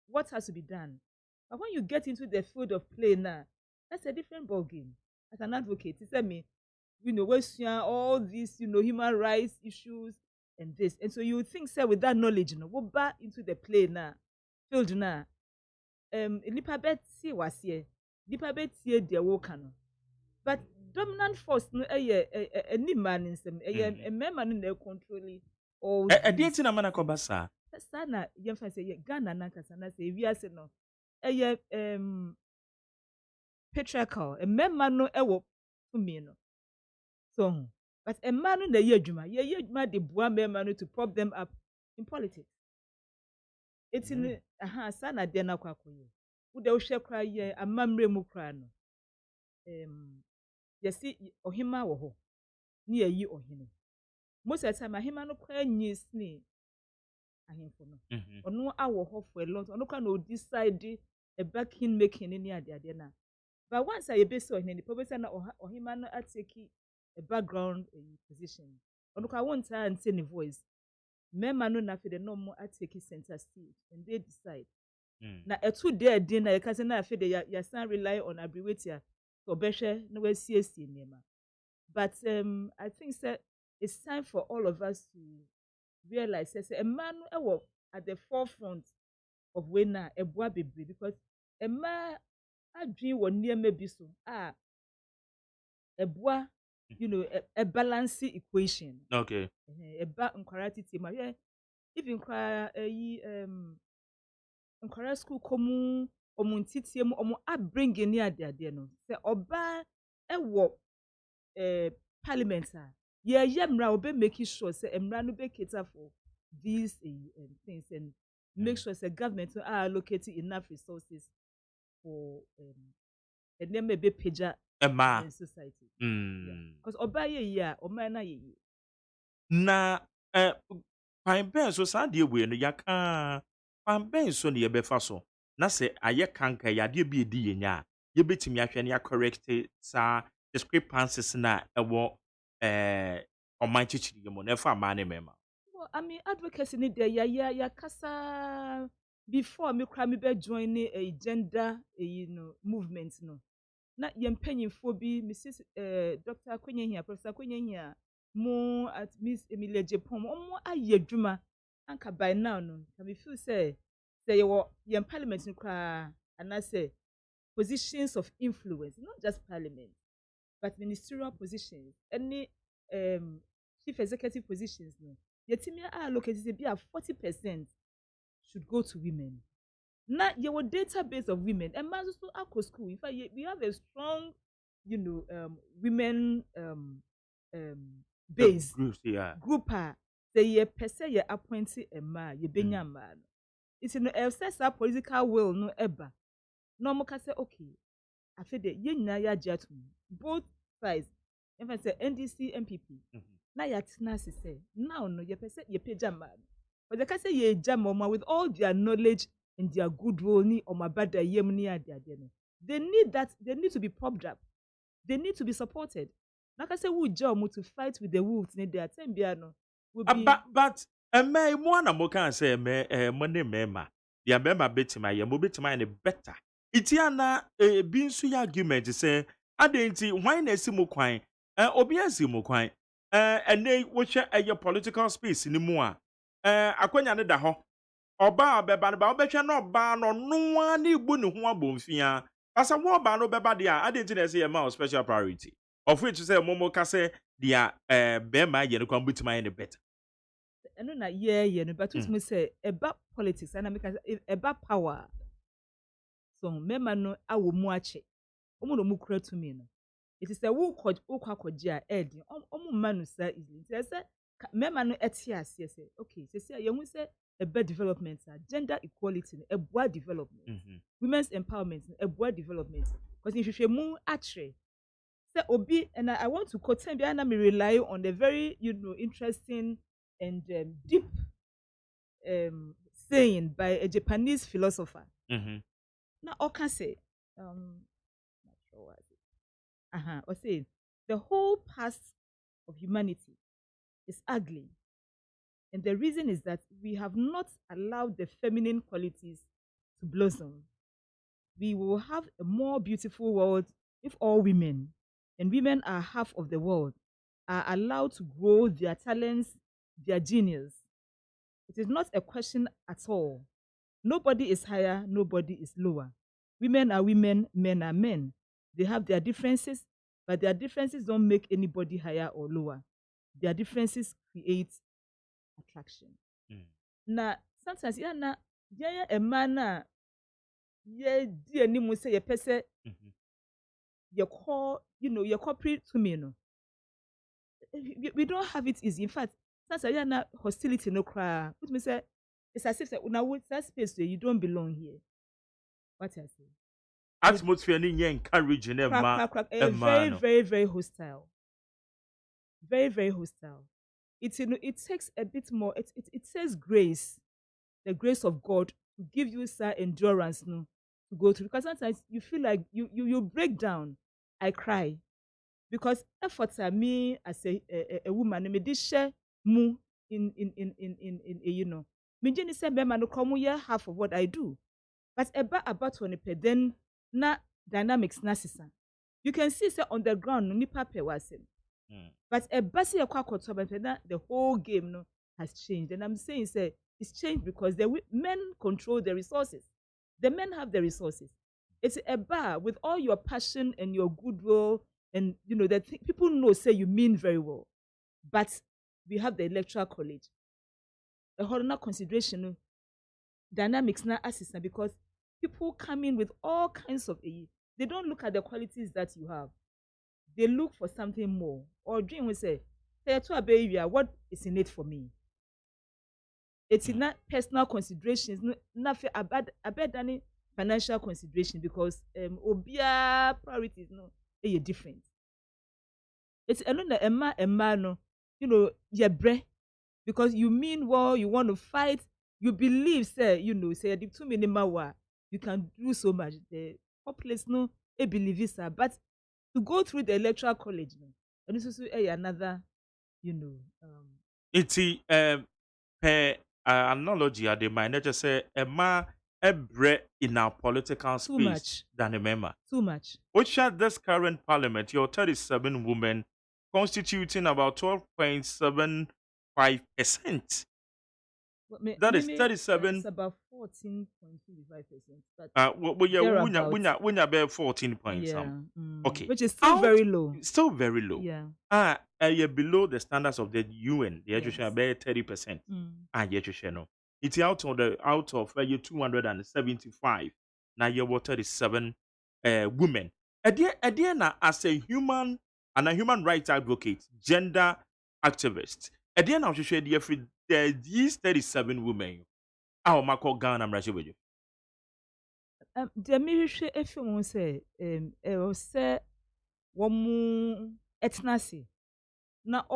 Speaker 2: what has to be done. But when you get into the field of play now, that's a different ball game. As an advocate, it's me, all these, human rights issues and this. And so you think, say, with that knowledge, go back into the play now, field now. Nipa bet see was here. Nipa bet see their work. But dominant force, any man in some, a man in their control. Oh,
Speaker 5: a date in a man kobasa.
Speaker 2: Sana yemfa say Ghana nanka sana say we ase no patriarchal a memma no ewo me no so but a man no ye adwuma de boa memma no to prop them up in politics. It's in sana de na kwakoye wo de wo hwe kra ye amamre mu kra no yesi ohima wo ho ni ayi ohene most of the time ahima no kwa nyisni ahemfo no ono awo ho for a lot ono kwa no decide a backing making any ade na but once I be so in the professor na ohima no ateki a background position ono kwa won ta and say the voice memma no na fe the no more ateki center stage and they decide Na etu there din na you can say na afi de ya san rely on abriwetia to behwe na we siesie nema. But I think say it's time for all of us to realize say a man at the forefront of when na eboa bebre, because a man adwin wɔ nneɛma bi so eboa, you know, a balance equation.
Speaker 5: Okay.
Speaker 2: Eba nkwara titi ma even kwa nkwara school komu omuntiti mu omu abringi ni ade no se oba ewo parliament ye mra obe make sure say emra no be cater for these things, and make sure say government are allocating enough resources for and then maybe pager in society. Because oba ye o man na ye
Speaker 5: na kwan bɛn so saa deɛ wei no yɛaka kwan bɛn so ne yɛbɛfa so na sɛ ayɛ kanka yadeɛ bi edi yɛnya a yɛbɛtumi ahwɛ ne correct saa discrepancies na ɛwɔ ɔman kyekyere mu na ɛfa aman ne mɛma.
Speaker 2: Well, I mean, advocacy ni there ya kasa before me cry me be join a gender movement no. Na yempanyimfo bi Mrs. Dr. Akwenye here, Professor Akwenye here, mo at Miss Emilia Japon, mo aye adwuma anka by now no. Can we feel say you parliament no kra and I say positions of influence, not just parliament, but ministerial positions, any chief executive positions no. Yetimi allocated be 40% should go to women. Now your database of women and also Akko school. In fact, we have a strong, women base group. Say ye per se ye appointed a man, ye benya man. It's in a political will no ever. No more can say okay. I feel that ye na ya jet both sides. If I say NDC MPP, na ya tina say now no ye per se ye pay jam man. But they can say ye jam with all their knowledge and their good role ni or my bad yemni they need that, they need to be propped up, they need to be supported. Like I say, we job to fight with the wolves need their time no will be
Speaker 5: but me mo na mo kan say me money mema ya mema betima ye mo betima ne better itia na bi nso ya argument say adenti why na si mo kwan obi asi mo kwan ene wo hwe eye political space ni mu a akwanya ne da ho oba beba no ba obehwe no oba no noa na igbu ne ho abomfia asa wo oba no beba dia adenti na say ye ma special priority of which say momo ka say dia bema ye no kwan betima ne better.
Speaker 2: I know na no, but me say about politics and I make about power. So mema no awo mu ache. Omo no mu kura to me no. It is a wo kwakogia edi. Omo manu sa easily. Say mema no etia say okay, say you say about development, gender equality, a boa development. Women's empowerment, a boa development. Because if you mu ache say obi, and I want to quote him behind me rely on the very interesting and deep saying by a Japanese philosopher. Now, I can say, not sure what it. Or say, the whole past of humanity is ugly, and the reason is that we have not allowed the feminine qualities to blossom. We will have a more beautiful world if all women, and women are half of the world, are allowed to grow their talents, their genius. It is not a question at all. Nobody is higher, nobody is lower. Women are women, men are men. They have their differences, but their differences don't make anybody higher or lower. Their differences create attraction. Now, sometimes a man dear nimu say a person your call, your corporate to me no. We don't have it easy. In fact, since I na hostility no cry. Which me say it's as if now with that space where you don't belong here. What I say?
Speaker 5: Atmosphere ni encouraging
Speaker 2: very, very, very hostile. Very, very hostile. It takes a bit more. It says grace, the grace of God to give you endurance no to go through. Because sometimes you feel like you break down. I cry. Because efforts are me as a woman, me this share mu in me just say no come half of what I do. But about one pe then na dynamics na sisa. You can see say on the ground no nipa pe wasem. But say the whole game no has changed. And I'm saying say it's changed because the men control the resources. The men have the resources. It's a bar with all your passion and your goodwill, and you know that people know say you mean very well. But we have the electoral college. The whole consideration dynamics na assistant because people come in with all kinds of they don't look at the qualities that you have. They look for something more. Or dream will say, what is in it for me? It's not personal considerations, not about than financial consideration because obia priorities no different. It's another emma no, you know, because you mean well, you want to fight, you believe, say, you know, say the 2 minimum you can do so much. The populace no believe sir, but to go through the electoral college, no, and this is another, you know.
Speaker 5: It's per analogy at the mind, just say a man in our political space
Speaker 2: much
Speaker 5: than a member.
Speaker 2: Too much.
Speaker 5: Which at this current parliament, your 37 women constituting about 12.75%. That is 37.
Speaker 2: It's about 14.25%.
Speaker 5: When you bear 14 points.
Speaker 2: Yeah.
Speaker 5: Okay.
Speaker 2: Which is still very low.
Speaker 5: Still very low.
Speaker 2: Yeah.
Speaker 5: You're below the standards of the UN. The education bear 30%. No. It's out of 275. Now you're 37 women. Again, as a human and a human rights advocate, gender activist. Again, I'm sure these 37 women. How am I called Ghana? I'm right with you.
Speaker 2: The military, if you want to say, say, one ethnicity. Now,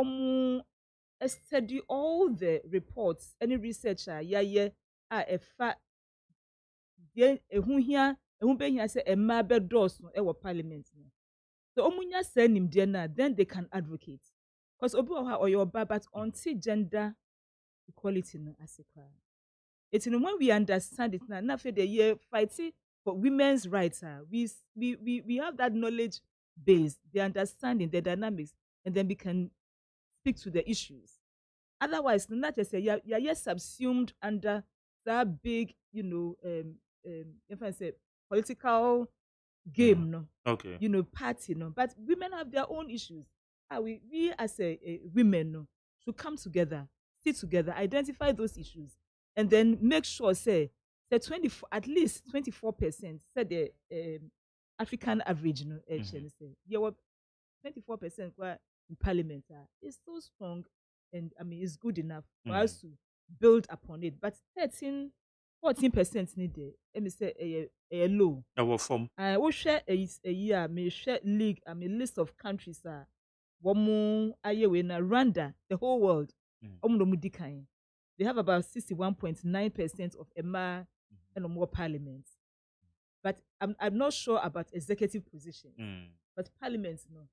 Speaker 2: study all the reports, any researcher, a fact, who here, who be here say a mabe doors no parliament. So, omunya send him there then they can advocate. Because or your but until gender equality no as a crime. It's when we understand it now, for the year fighting for women's rights, we have that knowledge base, the understanding, the dynamics, and then we can speak to the issues. Otherwise, not just say you're subsumed under that big, you know, if I say political game, no,
Speaker 5: okay,
Speaker 2: you know, party, no. But women have their own issues. We as a women, no, should come together, sit together, identify those issues, and then make sure say 24, at least 24%, say the African average, no, say yeah, 24% in parliament is so strong, and I mean it's good enough for us to build upon it. But 14% needed. Let me say a low.
Speaker 5: Our form.
Speaker 2: We share a year. Me share league. I mean list of countries Womu ayewe na Rwanda, the whole world. They have about 61.9% of Emma and more parliaments. But I'm not sure about executive positions. But parliaments, no.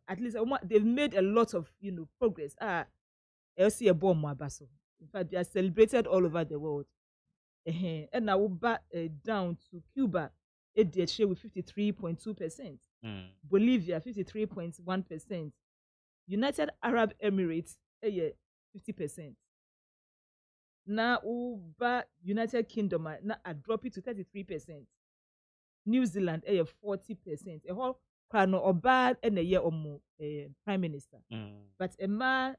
Speaker 2: At least they've made a lot of progress. LC a bomb baso. In fact, they are celebrated all over the world. And now back down to Cuba, they share with 53.2%. Bolivia 53.1%. United Arab Emirates 50%. Now United Kingdom now I drop it to 33%. New Zealand 40%. A whole crown or bad and a year or more prime minister. But a man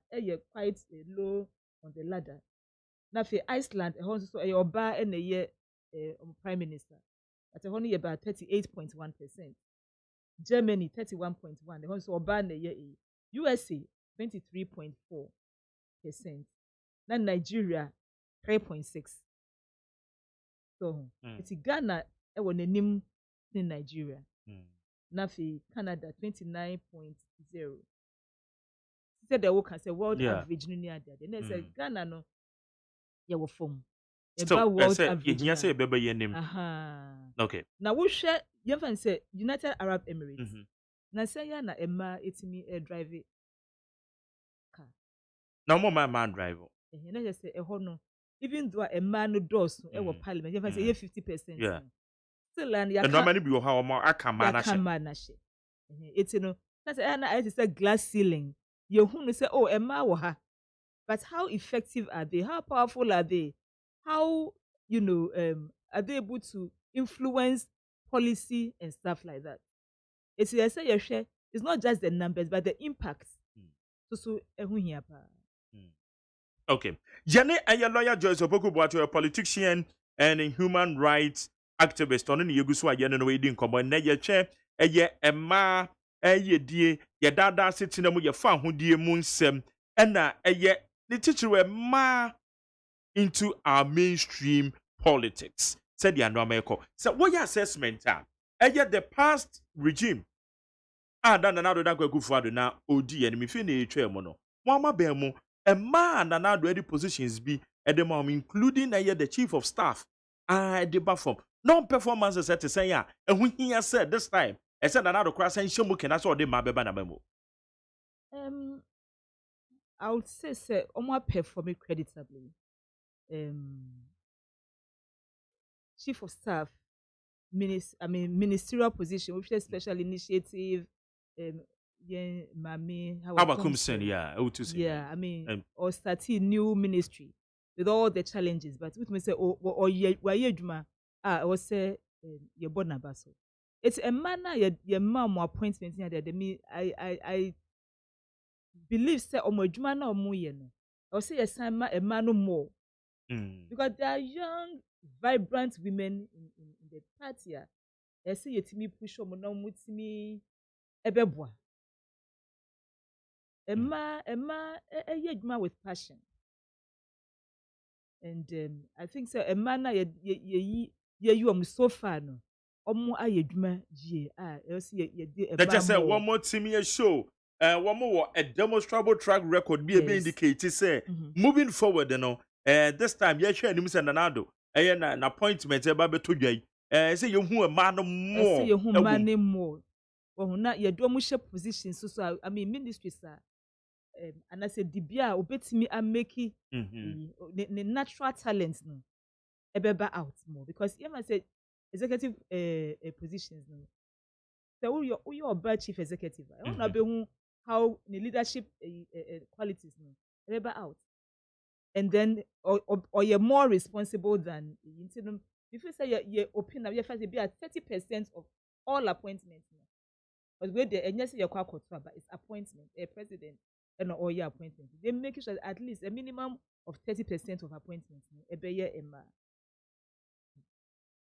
Speaker 2: quite low on the ladder. Now for Iceland also a bar and a year prime minister. But only about 38.1%. Germany 31.1%. They also ban the year USA 23.4%. Now Nigeria 3.6%. So it's Ghana on the name in Nigeria. Now for Canada 29.0%. Said the work as a world average near there. Then say Ghana no your form.
Speaker 5: World average. Yes, say baby your name. Okay.
Speaker 2: Now we share you can say United Arab Emirates. Na say ya na Emma etimi drive car.
Speaker 5: Now more my man driver.
Speaker 2: Na just say e ho no even though a man no does no parliament you say 50%.
Speaker 5: Yeah.
Speaker 2: Still and ya
Speaker 5: And no many be how aka man
Speaker 2: na she. It's that's a glass ceiling. You who say oh Emma wo ha. But how effective are they? How powerful are they? How are they able to influence policy and stuff like that? It's not just the numbers but the impact. So
Speaker 5: Okay. Jenny a lawyer Joyce Opoku Boato, a politician and a human rights activist on the Yuguswa Yen Wading Common Nature, a ye a ma a ye dear, ye dada sitting on your fan who dear moon sem, and a ye the teacher were ma into our mainstream politics. Said the Andomeko. So what your assessment are? And yet the past regime. Dan another danko good na odi enemy fini mono. Mama bemo a man and another ready positions be at the mom, including the chief of staff. The perform. Non-performances at the say ya. And when he has said this time, I said another cross and show can I saw the mabeba memo.
Speaker 2: I would say almost performing creditably. Chief of staff, ministerial position, which is special initiative. Mami, I mean, or starting new ministry with all the challenges. But with me say, I was say, your board nabaso. It's a manner your mom appointment here that I believe say omojuma na omuye no. I will say yes, a man no more. Because there are young, vibrant women in the party. I say yetimi push omo na mutimi ebeboa. Emma, with passion. And I think so. Emma na you so far no. Omo ayeduma ye
Speaker 5: That just said one more team show. One more a demonstrable track record be indicated say moving forward this time you share him say nanado an appointment about to jay say you who a man more
Speaker 2: say you who man more well na ye do mo position so I mean ministry sir and I say dibia obetimi ameki the natural talents no ebeba out more because you must say executive positions no so you are chief executive I want to be who how the leadership qualities no ebeba out and then or you're more responsible than if you say you're open up, you first be at 30% of all appointments. But where the and yes, you're quite but it's appointment, a president and all your appointments. They make sure at least a minimum of 30% of appointments.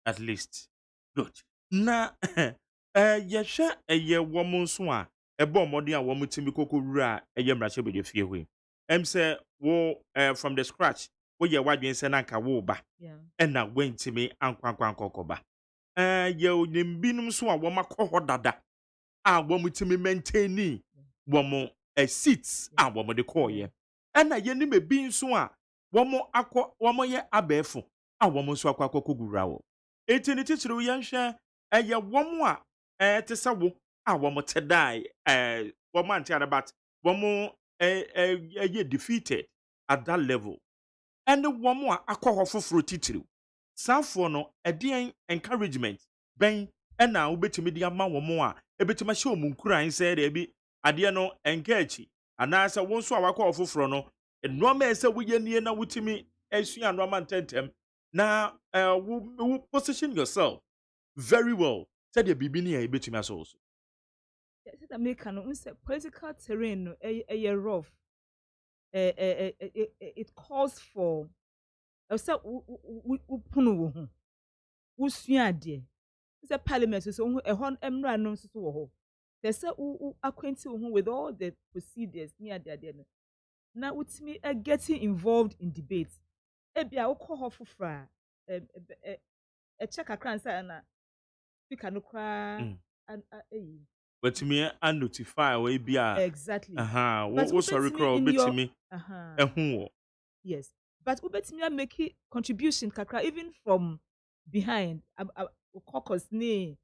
Speaker 5: At least. Good. Na yesha a year woman swan, a bomb modern woman Timiko Ra, a yamracha with your fear. Say wo from the scratch wo ye wadwen se nanka wo ba and na wentimi ankwankwan kokoba ye onyembinum so a wo makọ dada a wo mutimi maintain wo mo seats a wo mo de koye and na ye ni me bin so a wo mo akọ wo mo ye abefo a wo mo so akọ kogura wo etini titiri ye nhwe ye wo mo a te se wo a wo mo tedai wo man tiare bat wo mo defeated at that level. And the one more alcohol for titiri. Sanfo no a encouragement. Ben and now bet me the amount more. A bit my show munkura said ebi adiano engage. And as I won't so our call for frono. And no man said we ye na wutimi as you and Roman tentem. Now position yourself very well. Said the bibini a bit my souls.
Speaker 2: Political terrain rough. It calls for it's parliament so a hon emra no so wo there's acquainted with all the procedures near there now with me getting involved in debates ebia wo call for fra a check akransa na speaker no kra and
Speaker 5: but me and notify we be
Speaker 2: exactly
Speaker 5: what sorry crowd bit me
Speaker 2: yes but ubetimi make contribution kakra even from behind caucus ne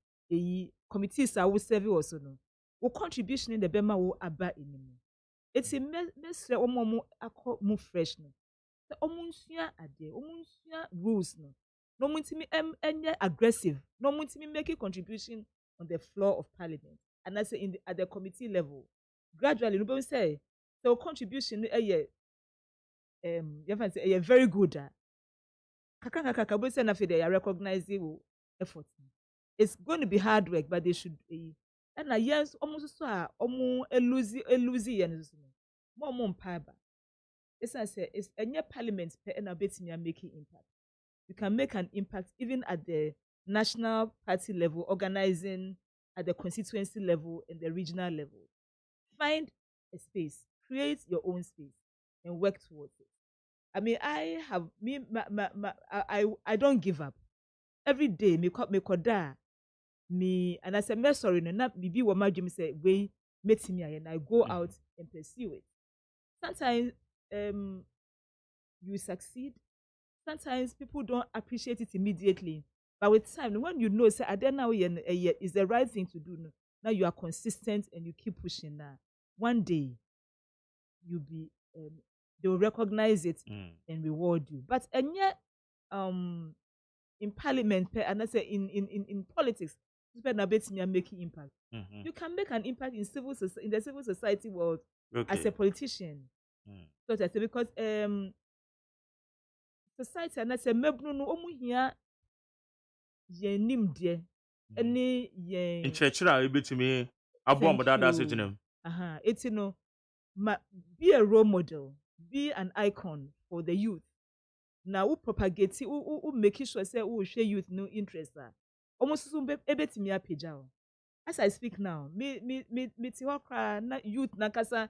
Speaker 2: committees are will serve also no wo contribution in the bema wo aba inimu it's a mesre omo akọ mu fresh no omunsua ade omunsua rules no no muntimi enye aggressive no muntimi make a contribution on the floor of parliament and I say at the committee level gradually no be say the contribution you find say very good kaka be say na fe they recognize your effort. It's going to be hard work but they should and yes almost so omu eluzi yen so mo mpaba it's enye parliament per na betimi making impact. You can make an impact even at the national party level, organizing at the constituency level and the regional level. Find a space, create your own space, and work towards it. I mean, I have me, I don't give up. Every day, me koda me, and I say, me sorry, no, not be what my dream say. We meet me, and I go out and pursue it. Sometimes, you succeed. Sometimes people don't appreciate it immediately, but with time, when you know, say, I don't know, is the right thing to do. Now you are consistent and you keep pushing. Now, one day, you'll be, they will recognize it and reward you. But and yet, in parliament, and I say in politics, people are making impact. You can make an impact in the civil society world as a politician. So I say because society and I say mebnu no omu hia ye nimde ene ye
Speaker 5: nkyerɛkyerɛ a ebetumi abɔ mo dada ase gyina mu
Speaker 2: it's be a role model, be an icon for the youth. Now who propagate who make sure say who share youth no interest almost so ebetumi apagya. As I speak now, me ti hokra na youth na kasa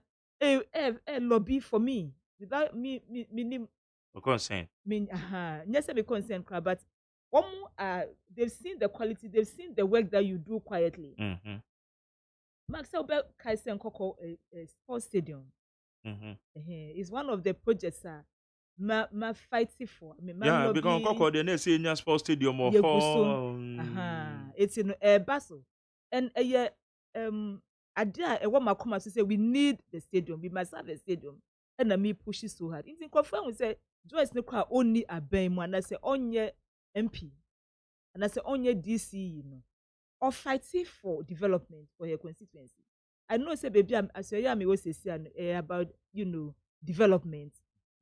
Speaker 2: lobby for me without me
Speaker 5: concern.
Speaker 2: Yes, be concerned, but they've seen the quality, they've seen the work that you do quietly. Max Kaisen Koko sports stadium. It's one of the projects ma fighting for. I mean,
Speaker 5: yeah, because Koko the next senior sports stadium or
Speaker 2: it's in Basel. And idea what my comment to say we need the stadium, we must have a stadium. And me push it so hard. In confirm we say Joyce no kwa only a mu and I say onye MP and I say onye DC, you know, or fighting for development for your constituency. I know say baby I say me was say about development,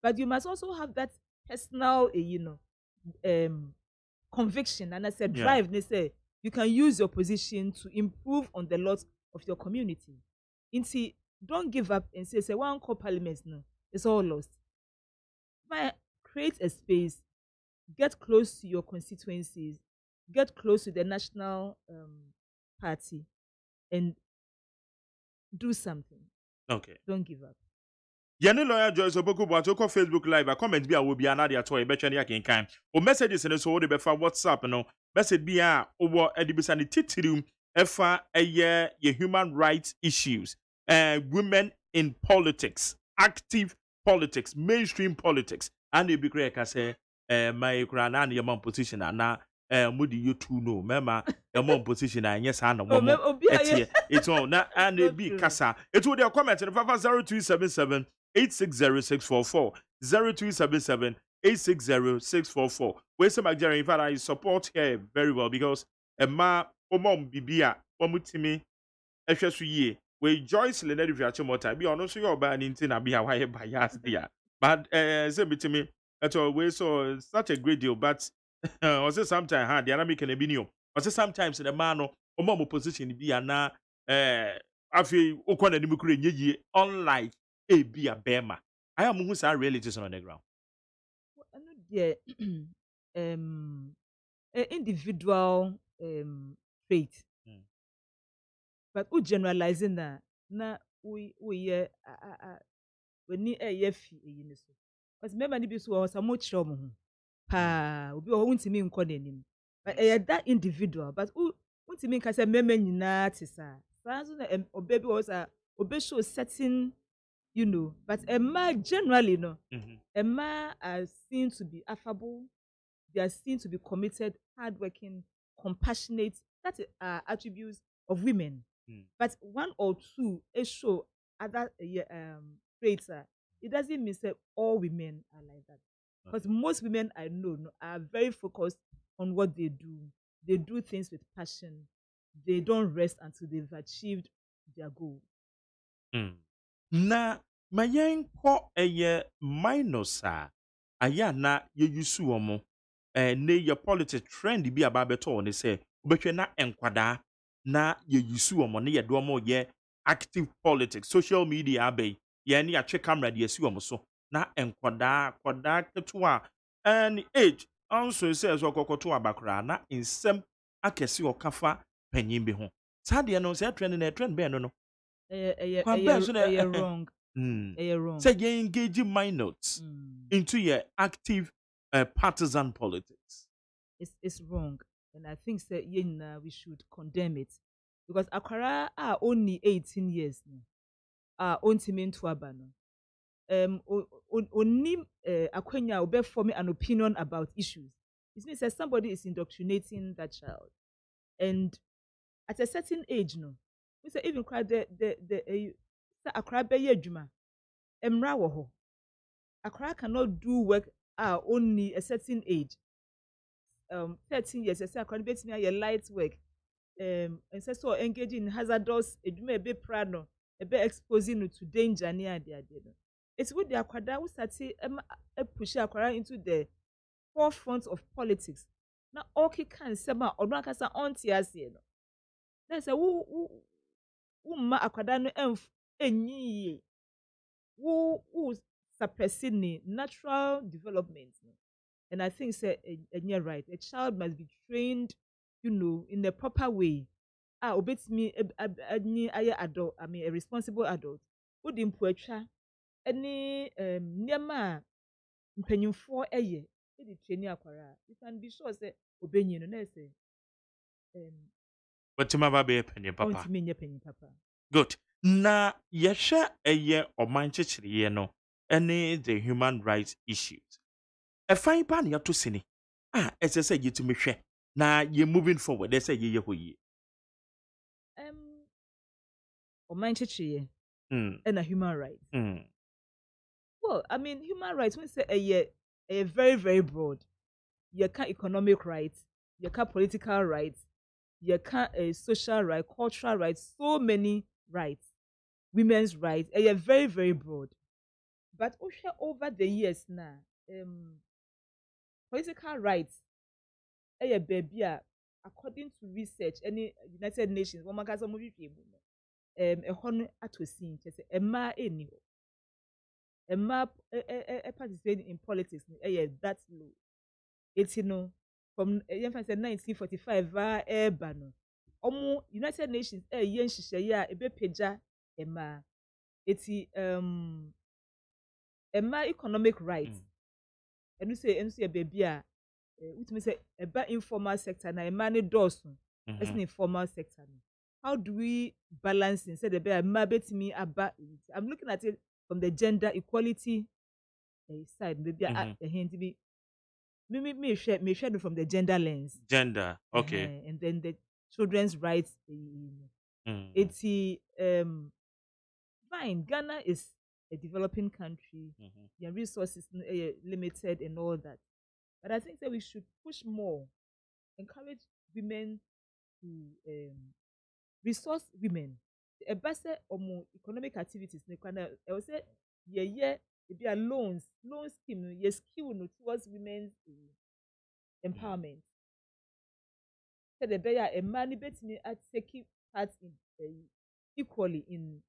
Speaker 2: but you must also have that personal conviction and I said drive. They say you can use your position to improve on the lot of your community. Don't give up and say one call parliament no, it's all lost. But create a space, get close to your constituencies, get close to the national party, and do something.
Speaker 5: Okay.
Speaker 2: Don't give up.
Speaker 5: Yene lawyer Joyce Oboku Boato ko Facebook live a comment bi a wo bia na de ato e betwa ne akenkan o messages ne so wo de befa WhatsApp no message bi a wo edibisa ne titirim efa eye ye human rights issues women in politics, active politics, mainstream politics and e bi kra ka say my kra na ye man position na mudi you too know mema e man position na yes na mo it's on na and e bi kasa it wo de comment ne fafa 0277 860644 0277 860644. Where's some Nigerian? In fact, I support her very well because a ma omom bibia omutimi ehwesu we Joyce Leonard Viacho mota be ono so your ban intin na be why bias there. But say bitimi at always so such a great deal but also sometimes ha the dynamic can be new. Also sometimes the man omom position be na afi okwana ni mukure nyeye unlike a be a bema. I am who's our realities on the ground.
Speaker 2: Yeah, individual trait. But we generalizing that na we ni fi so. Because remember ni bi so was a much pa obi o wuntimi nko nanim. But that individual but wuntimi nka say mema nyina te sa. So na obaby was a obe show certain but Emma generally Emma are seen to be affable, they are seen to be committed, hardworking, compassionate. That are attributes of women. But one or two show other traits it doesn't mean that all women are like that. Because most women I know are very focused on what they do. They do things with passion. They don't rest until they've achieved their goal.
Speaker 5: Na mayen ko eye minus aya na ye yusu omo ne ye politics trend bi aba beto ne say obetwe na enkwada na ye yusu omo ne ye do omo ye active politics social media abai ye ne ya twe camera de yesi omo so na enkwada keto any age also says okokoto abakra na insem akesi okafa panyin bi ho sade no say trend na trend be no
Speaker 2: Wrong. Wrong.
Speaker 5: Say you engage minors into your active partisan politics.
Speaker 2: It's wrong. And I think that we should condemn it. Because Akwara are only 18 years now. Ontimin Tuabano. Only Akwenya will form an opinion about issues. It means that somebody is indoctrinating that child. And at a certain age, no. We say even cry the Accra Beye Juma. Emra woho. Accra cannot do work only a certain age. 13 years, I say Accra bet me a light work. And so engaging in hazardous, a be prano, a be exposing to danger near the idea. It's with the Akwada who started push Accra into the forefront of politics. Now, okay, can sema or not as an auntie as you know. There's a who ma Akwada no enyi who suppressing natural development. And I think say you're right. A child must be trained, in the proper way. Obey me adult, a responsible adult. Would impuacha any nyama mpenyimfo eye the training akwara. You can be sure say obey you no say
Speaker 5: But ma be penny papa.
Speaker 2: Papa.
Speaker 5: Good. Na yesha eye omanchechiriye no any the human rights issues. A fine pan ya to sini. As I say you to me share. Na you moving forward. They say ye hoye.
Speaker 2: Omanchechiriye and a human rights. Well, I mean, human rights, when say a very, very broad. You can't economic rights, you can't political rights, you can't social rights, cultural rights, so many rights, women's rights, a very, very broad. But over the years now, political rights, baby, according to research, any United Nations, one magazine movie, a honor at to see, a ma any. A map participating in politics that's low. It's from 1945 ban. United Nations yen shisha ebe peja ema. It's ema economic rights. And we say baby which means eba informal sector na ema ne dosu. It's an informal sector. How do we balance instead of ema betimi aba? I'm looking at it from the gender equality side, maybe me share from the gender lens.
Speaker 5: Gender, okay.
Speaker 2: And then the children's rights. It's fine. Ghana is a developing country. Your resources are limited and all that. But I think that we should push more, encourage women to resource women. A better or more economic activities. I would say, it be a loan scheme, skill towards women's empowerment. So the better a man bet me at taking part in equally in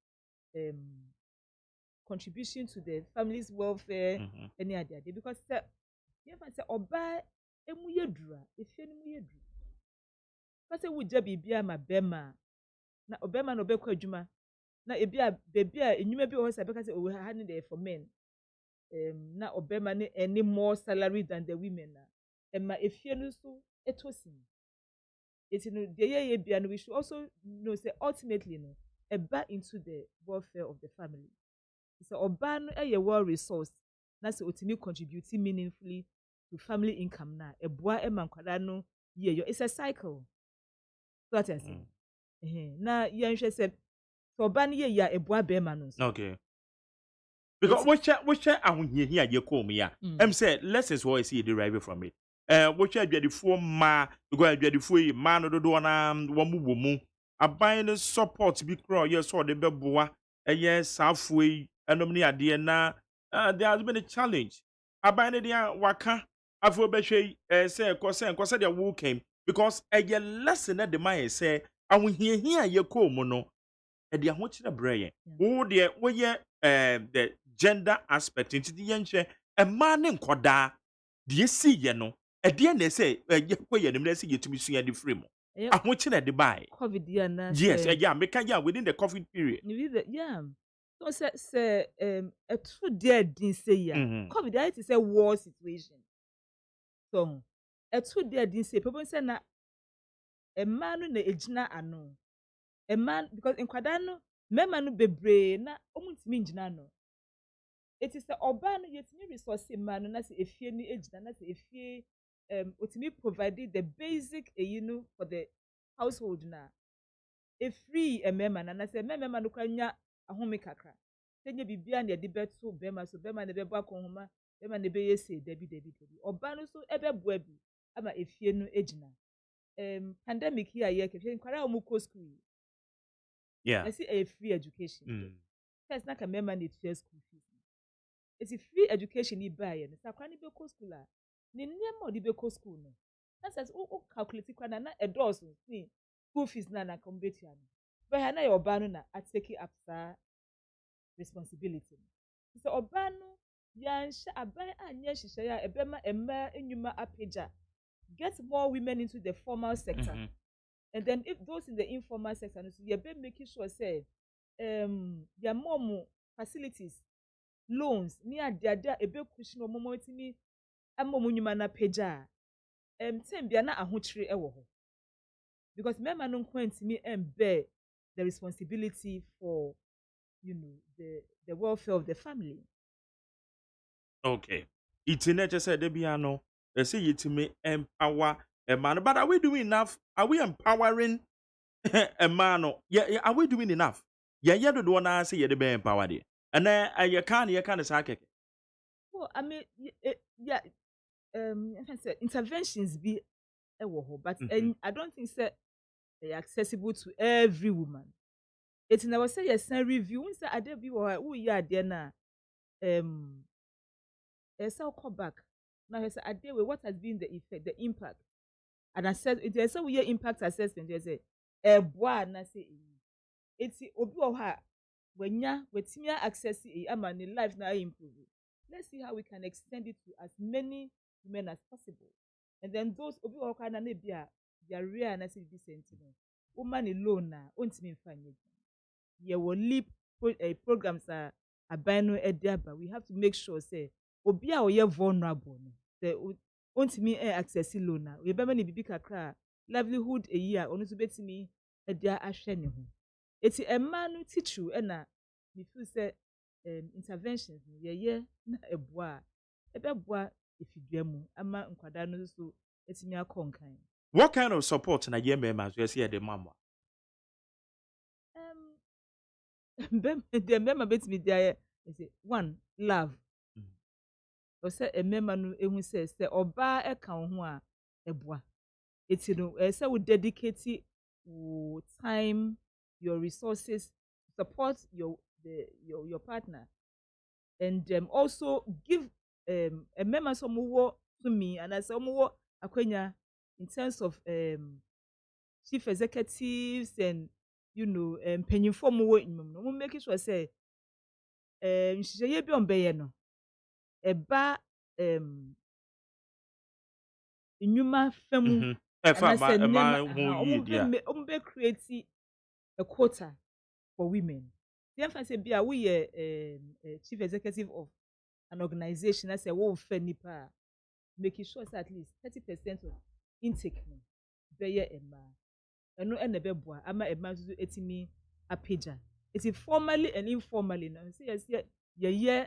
Speaker 2: contribution to the family's welfare any other day because you have say oba emu yedura efi emu yedura. Because we just be my bema na obema no bekwa adwuma na ebia baby a enyuma bi o say because we had there for men na obema ne any more salary than the women na ema efie no so etosin it no the ye bia no we should also know say ultimately no eba into the welfare of the family so oba no well resource na say otimi contributing meaningfully to family income na eboa ema nkwada no ye it's a cycle so what I say na yenhwe say so oba no ye ya eboa be ma no
Speaker 5: okay Because what I here you call me ya. Say lessons what I see derived from it. What you the four ma because I the four man no do na wamu aban no support bi crow yes so the beboa yes halfway enomni ade na there has been a challenge. Aban no dia waka afo behwe say kwose the wo came because a lesson at the man say here you call mo no e de ahokyere breye wo de wo ye the gender aspect into the yenche a man nkoda de si ye no e de na say ye koye nim na say yetumi sua de free mo ahokyere de bai
Speaker 2: COVID ya na
Speaker 5: yes yeah make ya within the COVID period
Speaker 2: yeah so say a true dear din say ya COVID ya it say war situation so a true dear din say people say na a man na ejina ano a man because in kwadano mema no bebre na omuntimi ngina no it is the oba no yetimi resource man na se efie ni ejina na se efie otimi provide the basic for the household na e free mema na se mema no kwanya ahome kakra senye bibia na de beto bema so bema na bebo akonhoma bema na be yese dabi oba no so ebeboa bi ama efie no ejina pandemic here ye ke kwara omuko school.
Speaker 5: Yeah.
Speaker 2: I see a free education. First, na kamema need fair school fees. It's a free education ni buy and sa kwani be ko school a. Ni nemo di be ko school no. That says o calculate kwana na endorse ni school fees na combat ya no. But na your oba no na take up sa responsibility. So oba no ya nsha aban anya hihye ya ebema emma enwuma apeja. Get more women into the formal sector. And then if those in the informal sector, you're making sure say there are more facilities, loans, near there a big cushion or momotimi amomunyuma na peja. Tembia na ahochire ewo ho. Because mema no kwenti me bear the responsibility for the welfare of the family.
Speaker 5: Okay. It's in just said debiano. They say it me empower a man, but are we doing enough? Are we empowering a man? Yeah, are we doing enough? Yeah, you don't want to say you're the be empowered. And then you can't say.
Speaker 2: Well, I mean, yeah, interventions be a woho, but I don't think they're accessible to every woman. It's in our say yes, review. Say I did be who ya there na so call back. Now he said I did what has been the effect, the impact. And I said it is so we impact assessment. They say boy na say it's obi oha when ya wetimia access ama ni life na improve. Let's see how we can extend it to as many women as possible. And then those obi oha na bia their real na say decent no. Woman alone na ontimi mfanye. Ye will leap programs are abano ediaba. We have to make sure say obi a oye vulnerable no. Say ontimi access loan na. We be many bibi kakra livelihood a year onu so betimi edia ahwe ne ho. Eti emma no teach you na me feel say interventions ye na eboa ebeboa efidua mu ama nkwada no so etimi akonkan.
Speaker 5: What kind of support na ye members we see the mama?
Speaker 2: The member betimi there is one love. O say a member no ehun say oba e ka ho a eboa. Eti no say we dedicate time, your resources, support your partner, and also give a member some more to me, and as some more akwenya in terms of chief executives and penny for more in making sure say she be on beye no eba inyuma famu and create a quota for women. The emphasis be we chief executive of an organization as a wo fe nipa making sure that at least 30% of intake no beye emma eno enebeboa ama emma so etimi apeja. It is formally and informally now say yes ye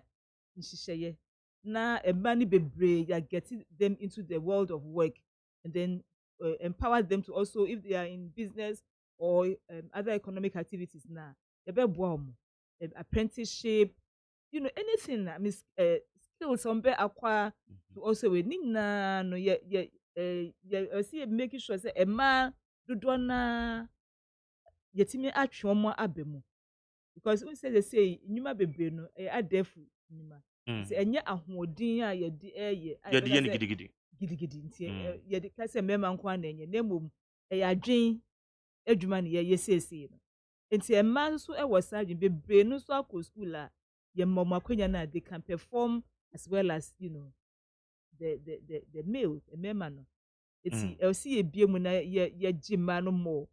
Speaker 2: nhihye na emma ni bebre ya getting them into the world of work and then empower them to also if they are in business or other economic activities now. Apprenticeship, anything I mean skills on be acquire to also we need na no see making sure say a man do na yetimi atwe omo abemu because we say they say nyuma bebre no adefu nyuma say enye ahoodin a ye de eye gidigidi nti ye de ka say mema nko na enye na mom adwen adwuma ne ye sese no nti emma so e was adwen bebre no so akọ school a ye mom akwanya na they can perform as well as the male mema no nti e see ye biemu na ye gima no more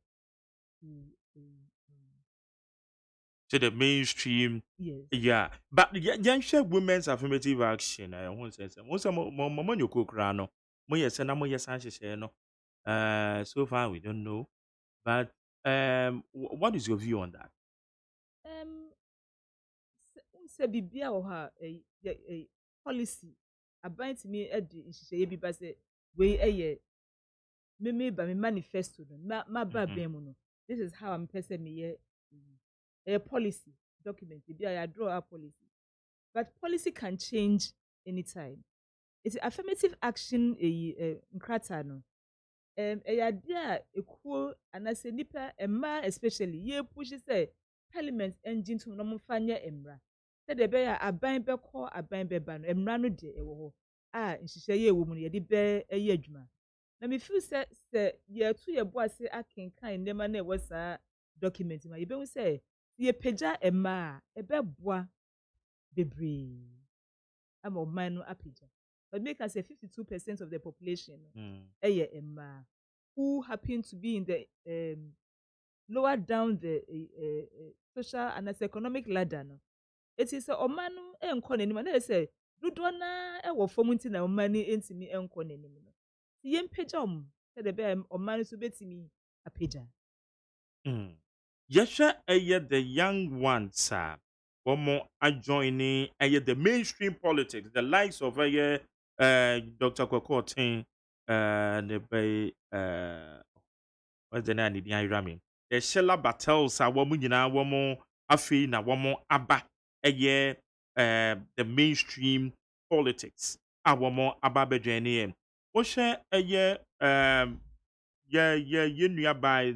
Speaker 5: to the mainstream.
Speaker 2: yes.
Speaker 5: Yeah, but young share women's affirmative action. I won't say so. Most of my you cook rano. Mo yes and mo yes no. So far we don't know. But what is your view on that?
Speaker 2: Say bibia o ha policy about me edi nhihye bi ba say we me ba me manifesto no ma ba ben mu no. This is how I'm person me a policy document I draw a policy, but policy can change anytime. It's affirmative action nkrata no idea a cool and I say nipa emma especially ye push say parliament engine to no mfanya emra say de be aban be call aban be ba no emra no de ewo ho nhihye ye ewo mu no ye de be adwuma na me feel say ye to ye bo ase akenkan nema na ewo sa document ma ye be say ye peja emma ebeboa bebre ama man no apeja but make us say 52% of the population emma who happen to be in the lower down the social and economic ladder no it is oman no enko nanim na say dodo na e wo fom nti na oman ni entimi enko nanim no ye mpeja say the be oman so betimi apeja
Speaker 5: Yes, the young ones are one more adjoining the mainstream politics, the likes of Dr. Kwakotin, the bay what's the name? The Irami. The Shella battles are woman, one more afi na one more abba the mainstream politics. One more abba bejani. What's you nearby.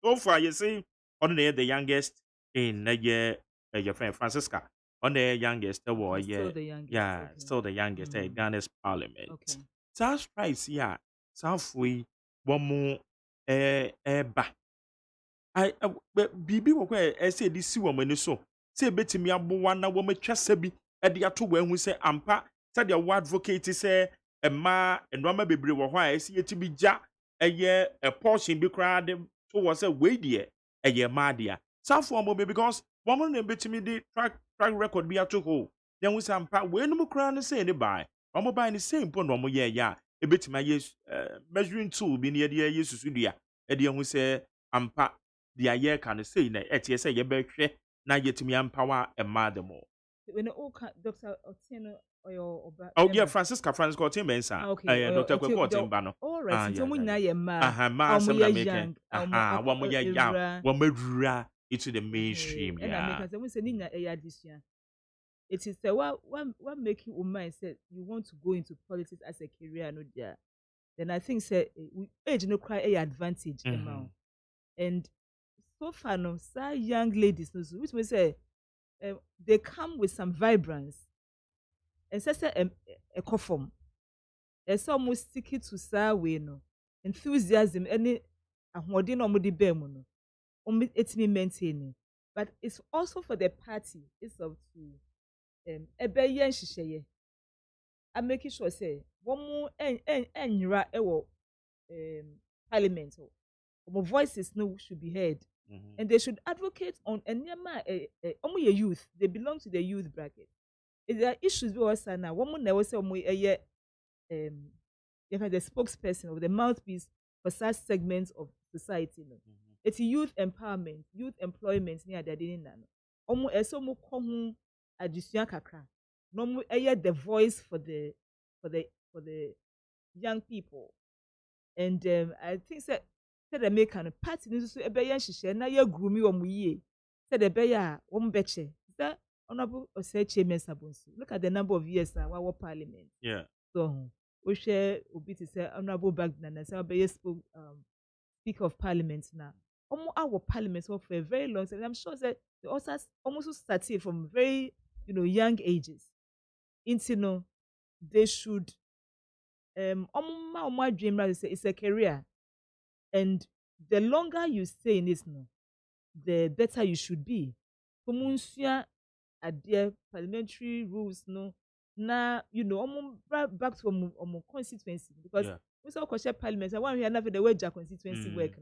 Speaker 5: So far, you see, on the youngest in your friend Francisca, on the youngest, still the youngest, Ghana's parliament.
Speaker 2: Okay.
Speaker 5: That's right, yeah. South we one more ba. Bibi wokwe say this see woman so. Say betimi aboa na wo metwasa bi e de ato who say ampa say the advocate say ma enoma bebre wo ho a say yetibi gya a portion bi kra de to was a way there madia. Some form because woman and betimi the track record be ato ho. Then we say ampa we no kra no say any buy. Omo buy the same pon no ye ya e betima yes measuring tool bi ne de yesusu dua e de hu say ampa the year can say na etie say ye be hwe na yetimi empower a mother more.
Speaker 2: When all Dr. Otieno or your
Speaker 5: yeah, Francisca Otieno bensa.
Speaker 2: Okay.
Speaker 5: Dr. Otieno ba
Speaker 2: all right. So mun na ye ma.
Speaker 5: Ma some na make.
Speaker 2: Young.
Speaker 5: Wa mo ye young. Wa madura into the mainstream.
Speaker 2: And I make us say ni na addition. It is what make you woman say you want to go into politics as a career no there. Then I think say age no cry a advantage and so far no say young ladies no which we say they come with some vibrance and say a conform it's almost sticky to say we no enthusiasm any ahodi no mo di be mu no etimi maintaining but it's also for the party it's of to ebeye nhihye I make sure say one more enra ewo parliament or voices no should be heard. And they should advocate on any youth. They belong to the youth bracket. If there are issues we also now, one never say the spokesperson or the mouthpiece for such segments of society. It's youth empowerment, youth employment near the dinner. Esomo kohu addition kakra. No the voice for the young people. And I think that said make an party so ebe yan hihye na ya grumi wo mu yie said ebe ya wo mbeche that Honorable OSEI Chairman Sabonsu. Look at the number of years our parliament.
Speaker 5: Yeah.
Speaker 2: So we share obi to say Honorable Bagnan and say Speaker of Parliament now. Our parliament for a very long time. I'm sure that they also almost started from very young ages. Into they should dream it's a career, and the longer you stay in this the better you should be. Komunsia at their parliamentary rules now back to constituency because we saw question parliament. I want to hear enough the way constituency work.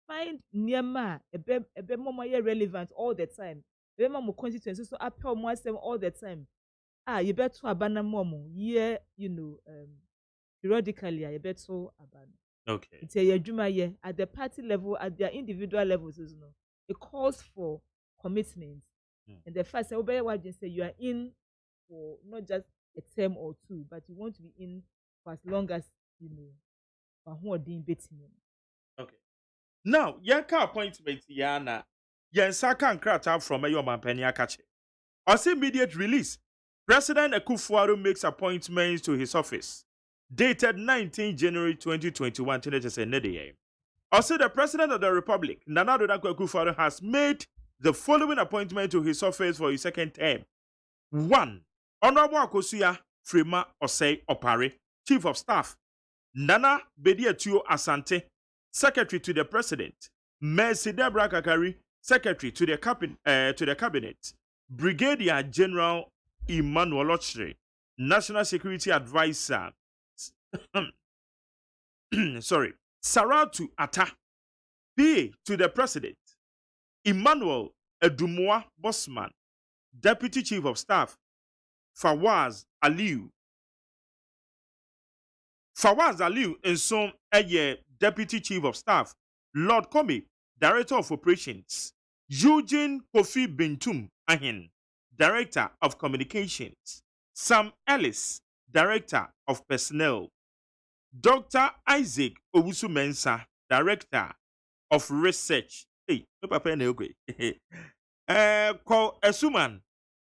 Speaker 2: Find Niama a bit more relevant all the time. Remember constituency so appeal more all the time. You better abandon momo year periodically. You better abandon.
Speaker 5: Okay.
Speaker 2: It's a year at the party level, at their individual levels. It calls for commitment. And the first, say you are in for not just a term or two, but you want to be in for as long as who are doing betting.
Speaker 5: Okay. Now, yanka appointment yana yansaka and krata from your mampeni akache. As immediate release, President Akufo-Addo makes appointments to his office, dated 19 January 2021. Also, the President of the Republic, Nana Addo Dankwa Akufo-Addo, has made the following appointment to his office for his second term. 1. Honorable Akosua Frema Osei Opare, Chief of Staff. Nana Bediatuo Asante, Secretary to the President. Mercy Deborah Kakari, Secretary to the Cabinet. Brigadier General Emmanuel Ochre, National Security Advisor. Saratu Ata, PA to the President. Emmanuel Edumwa Bosman, Deputy Chief of Staff. Fawaz Aliu and some Deputy Chief of Staff. Lord Comey, Director of Operations. Eugene Kofi Bintum Ahin, Director of Communications. Sam Ellis, Director of Personnel. Dr. Isaac Owusu Mensah, Director of Research. Call Esuman,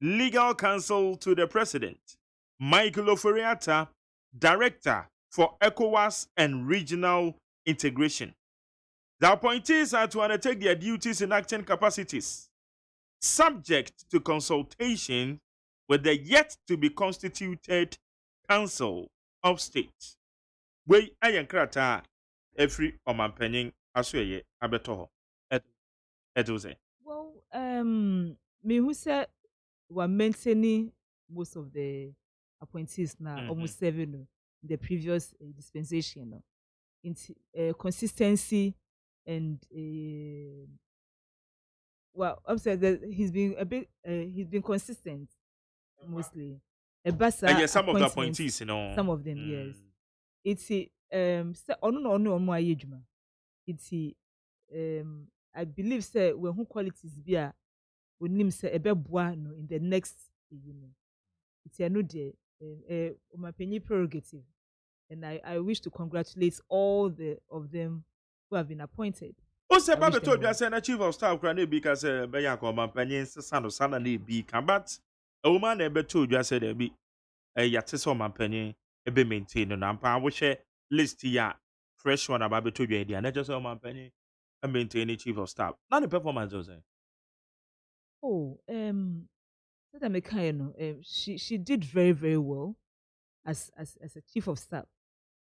Speaker 5: Legal Counsel to the President. Michael Oforiata, Director for ECOWAS and Regional Integration. The appointees are to undertake their duties in acting capacities, subject to consultation with the yet-to-be constituted Council of State. We ayankrata every omanpenyin asoye abeto edoze.
Speaker 2: Well, me who said we're maintaining most of the appointees now, almost 7 in the previous dispensation. Into consistency and I'm saying that he's been consistent mostly.
Speaker 5: Some of the appointees,
Speaker 2: some of them, yes. It's I believe say when who qualities be when him say in the next it's a no day my penny prerogative, and I wish to congratulate all of them who have been appointed.
Speaker 5: Also, Baba told you I said Chief of Staff granted because Bayanko Mampany Sana be but a woman ever told you I said there be a Yatiso Mampany a be maintained and I wish a list here fresh one about told you and I just saw Mampany and maintain a Chief of Staff. Not the performance, Jose.
Speaker 2: She did very, very well as a Chief of Staff.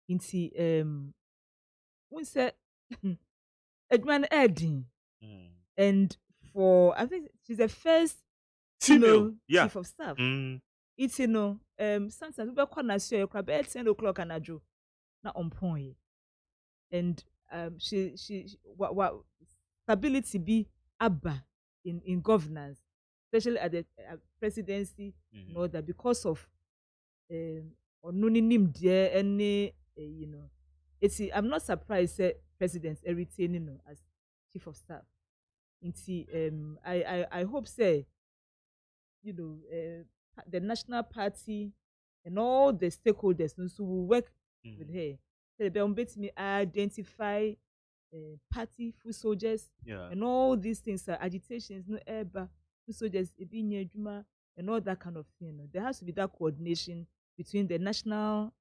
Speaker 2: Into we said AGYEMAN Edding. And for I think she's the first female Chief of Staff. It's sometimes we call na so you 10 o'clock and ajo na on point. And she stability be abba in governance, especially at the presidency, that because of I'm not surprised that presidents are retaining as Chief of Staff. I hope say the National Party and all the stakeholders who will work with her. So they identify party foot soldiers and all these things, agitations, no ever soldiers being and all that kind of thing. There has to be that coordination between the national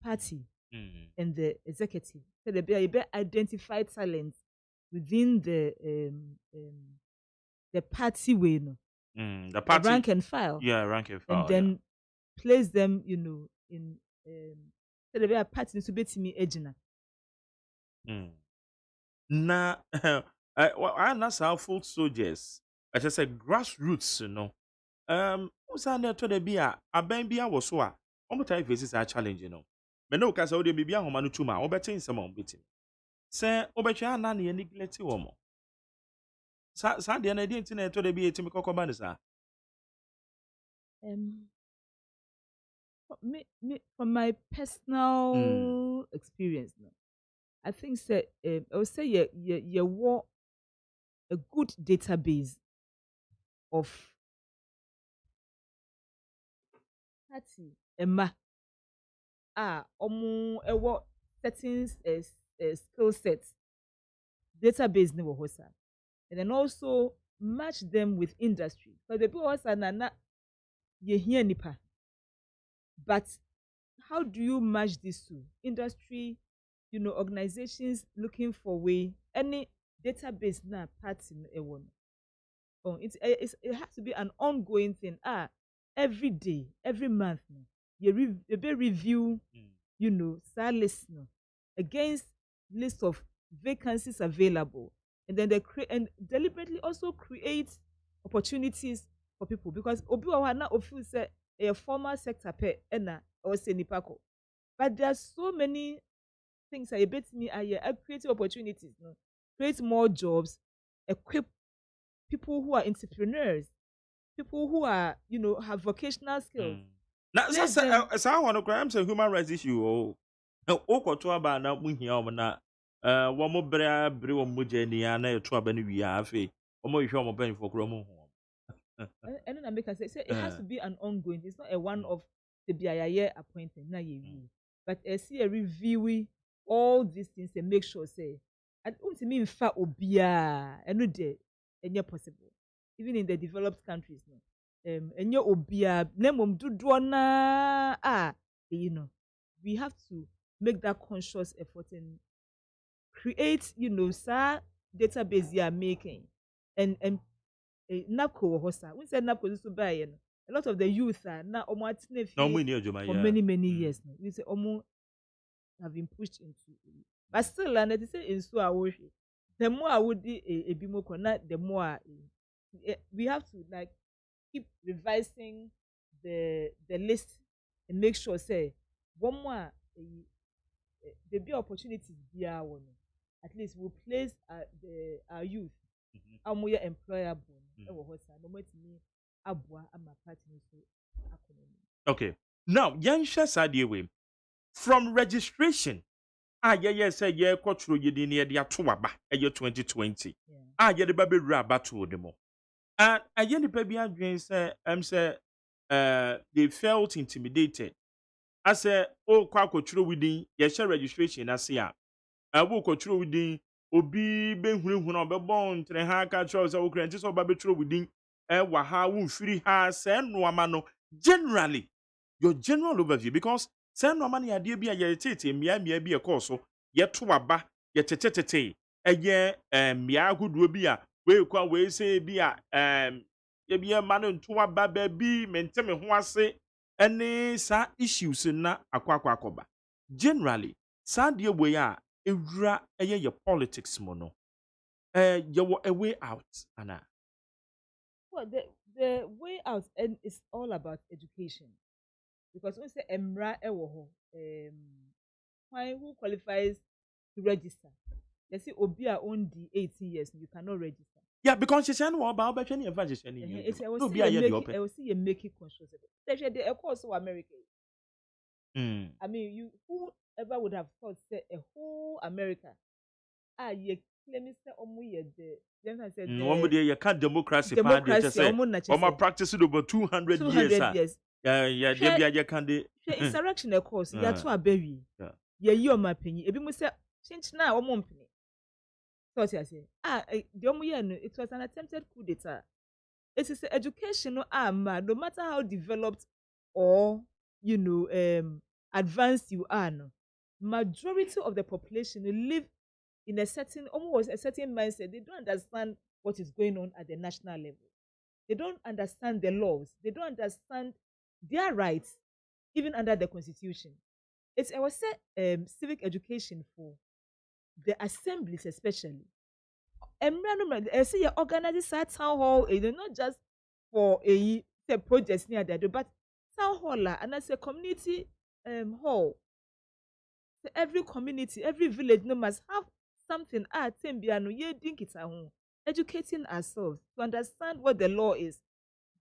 Speaker 2: party and the executive. So there be identified talent within the party way,
Speaker 5: the party
Speaker 2: rank and file.
Speaker 5: Yeah, rank and file.
Speaker 2: And then place them, in so there be a party to be me ejina.
Speaker 5: Na I not how full soldiers. I just say grassroots, what's that to the beer? A bambia was so. Almost time faces are challenging, But no, because all the baby are home to my obeting some on beating. Say, Obecha nanny and neglect you more. Sandy and I didn't to the be a typical commander.
Speaker 2: From my personal experience, I think I would say you want a good database of party Emma what certain skill sets database ne wo and then also match them with industry. So the people also na ye hear nipa. But how do you match these two? Industry, organizations looking for way any database na party one. Oh, it has to be an ongoing thing. Every day, every month, you review, list against list of vacancies available, and then they create and deliberately also create opportunities for people because obiwa na office say a formal sector pe ena or say nipako, but there are so many things that bet me create opportunities, create more jobs, equip people who are entrepreneurs, people who are have vocational skills.
Speaker 5: Now, as I want to cry, I'm saying human rights issue. Oh, to about now, we hear na one more brew of Mujani and a trouble we have a more if you're paying for Chromo.
Speaker 2: And then I make us say it has to be an ongoing. It's not a one of the BIA appointment. But I see a reviewing all these things and make sure say I don't mean fa obia and no day and possible. Even in the developed countries, and your obia nemum do na we have to make that conscious effort and create sa database you are making and NAPCO hosa. We said NAPCO is to buy a lot of the youth are now almost for many years now. We say almost have been pushed into it. But still, and it say in so I the more I would a bimo connect, the more we have to keep revising the list and make sure say one more there be opportunities there one. At least we'll place our youth our more employable.
Speaker 5: Okay. Now, young Shasadi way from registration. Say cultural you near the Atuaba a year 2020. The baby rabat to them. And the baby say they felt intimidated. I say, oh, cultural within your registration. I say, I will cultural within Obi Ben Hunu be born to the Haka Charles or Grantis or Babitro within Waha free has and Wamano. Generally, your general overview because San Romani idea be a yetiti, Mia be a corso, yet to a ba, yet tete, a year, Mia good will be a way say be a man to a baby, mentemi who say any sa issues in na aquacoba. Generally, Sandia way are your politics mono. You a way out, Anna.
Speaker 2: Well, the way out is all about education. Because when say Emra Ewoho, who qualifies to register? They say Obia only 18 years, you cannot register.
Speaker 5: Yeah, because she's saying about any advantage.
Speaker 2: I will see you make it conscious. They of course America. I mean, whoever would have thought say a whole America? You claim say
Speaker 5: you can't democracy. Practice it over 200 years. Yeah, you can't.
Speaker 2: Insurrection, of course. You are too a baby. Yeah, you are my penny. If you say, change now, or money. So I say, it was an attempted coup d'etat. it is educational no matter how developed or advanced you are, no, majority of the population live in a certain almost a certain mindset. They don't understand what is going on at the national level. They don't understand the laws. They don't understand their rights, even under the constitution. I was say civic education for the assemblies especially. I say you organize that town hall, not just for a projects near there, but town hall and as a community hall. So every community, every village no must have something educating ourselves to understand what the law is,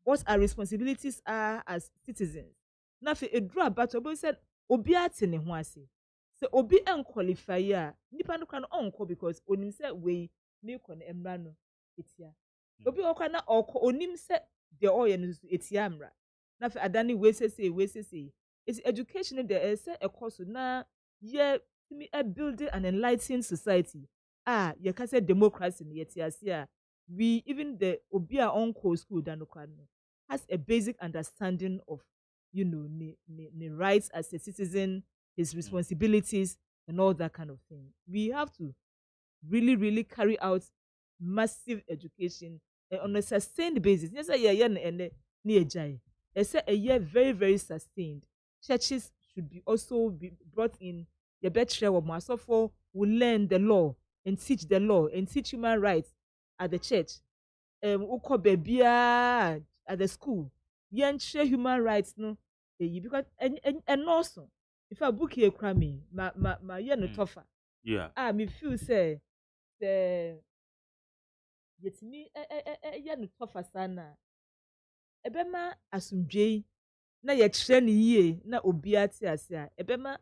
Speaker 2: what our responsibilities are as citizens. Now, if a draw about obi said obi ate ne ho ase. So obi unqualify ya, nipa no kan onko because onim say we me ko na emra no etia. Obi okwa na oko onim say the oye no etia amra. Na fe adani we say. It's education there say a course na ye me a building an enlightened society. Ye can say democracy in yetia. We even the obi a onko school dan no has a basic understanding of the rights as a citizen, his responsibilities, and all that kind of thing. We have to really, really carry out massive education on a sustained basis. Yes, a year very, very sustained. Churches should be also be brought in. The better of so for will learn the law and teach the law and teach human rights at the church. Uko bebia at the school. Yen share human rights no because and also if I book here crami ma yen no tougher.
Speaker 5: Yeah.
Speaker 2: Me feel say the yet me yen no tougher sana. Ebema asumdwe na ye kire ne yie na obi ate ase a ebema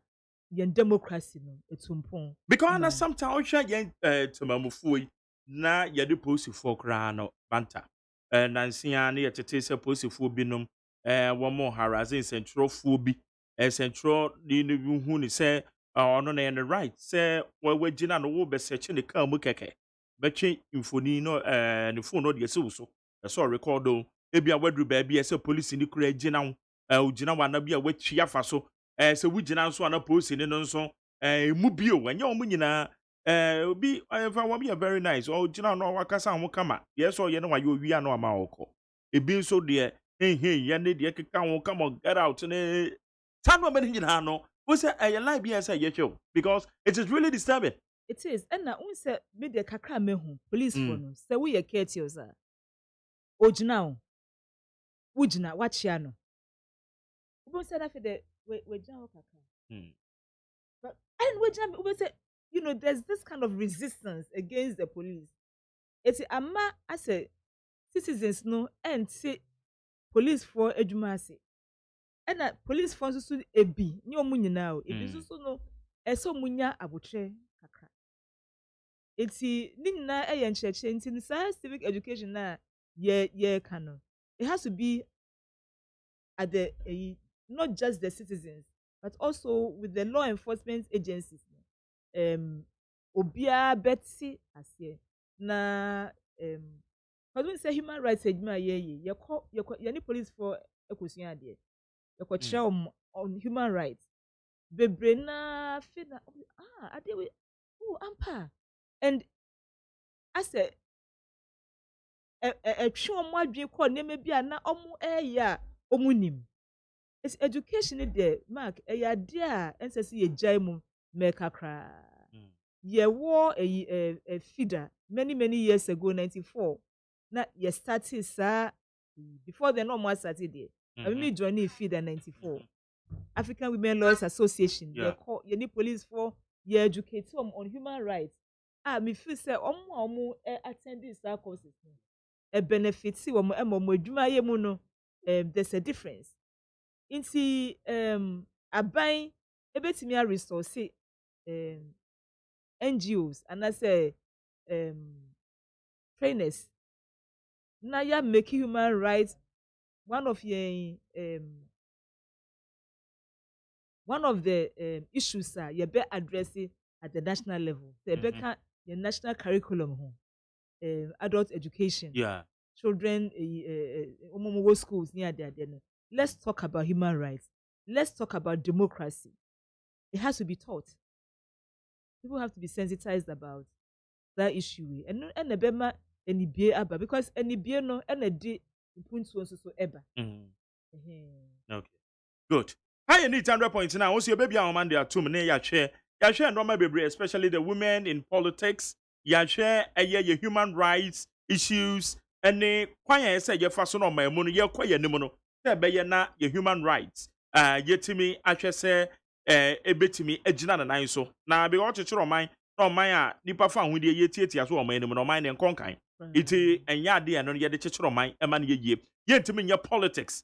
Speaker 2: yen democracy no etumpon.
Speaker 5: Because na sometimes yen temamufuo na ye de posifuo kra no banta. Nansia na ye tete se posifuo binom one more harassing central phobia central the hu ni say ono na the right say we gina no wo be search ne ka mu keke betwe infoni no ne phone no de se so so record o ebia wadru ba bia say police ni kura gina wo gina wa na bia watwi afa so say wo gina so na police ni no so mu bio anya o mu nyina obi fa wa be very nice o gina no wakasa ho kama yes o ye no wa ye owi ano ama okọ ebi so de hey, ya ne de keka come on, get out. Ne Tano many no. We say I like be say yes, because it is really disturbing.
Speaker 2: It is. And now we say me de kakra me hu police for no. Say we ye courteous ah. Ojina o. Ujina watch ya no. We say that for the we jina kakra. But and we say there's this kind of resistance against the police. It's ama as a citizens no and say police for edumase ena police for so ebi ni omu nyina o ebi so no eso munya abotre kakra eti ni nyina ncheche nti ni civic education na ye kano it has to be at the not just the citizens but also with the law enforcement agencies obia betsi asie na because when say human rights ye police for ekosuya de ye on human rights bebre na fe na ade we ampa and as a twe omo adwe ko neme bia na omo ya omo nim it's education there mark ya de a ensese ye jai mu me kakra ye wo a feeder many years ago 94 na ye started sa before the normal started there. I mean joining feeder 94 African Women Lawyers Association. Ye need police for ye educate them on human rights. Me feel say omo attend these courses a benefit see omo adwuma ye mu no there's a difference. Inti aban ebetimi a resource NGOs and I say trainers na ya make human rights one of the issues you be addressing at the national level. The national curriculum adult education.
Speaker 5: Yeah.
Speaker 2: children schools near there. Let's talk about human rights. Let's talk about democracy. It has to be taught. People have to be sensitized about that issue. And the bema any be aba because any be no and a day so ever.
Speaker 5: Okay. Good. Hi, you need 100 points now. Also, your baby on Monday at 2 minutes. Ya share normal baby, especially the women in politics. Ya share your human rights issues. And the choir say your first on my mono, your choir nemono. Say na your human rights. Yetimi, I say, ebetimi, ejina na so. Na be watch it on mine. No, my nipa fan with the yeti as well, my name on mine and conkai. Iti and yadi and on the church on mine, a man ye. Yetimi, your politics.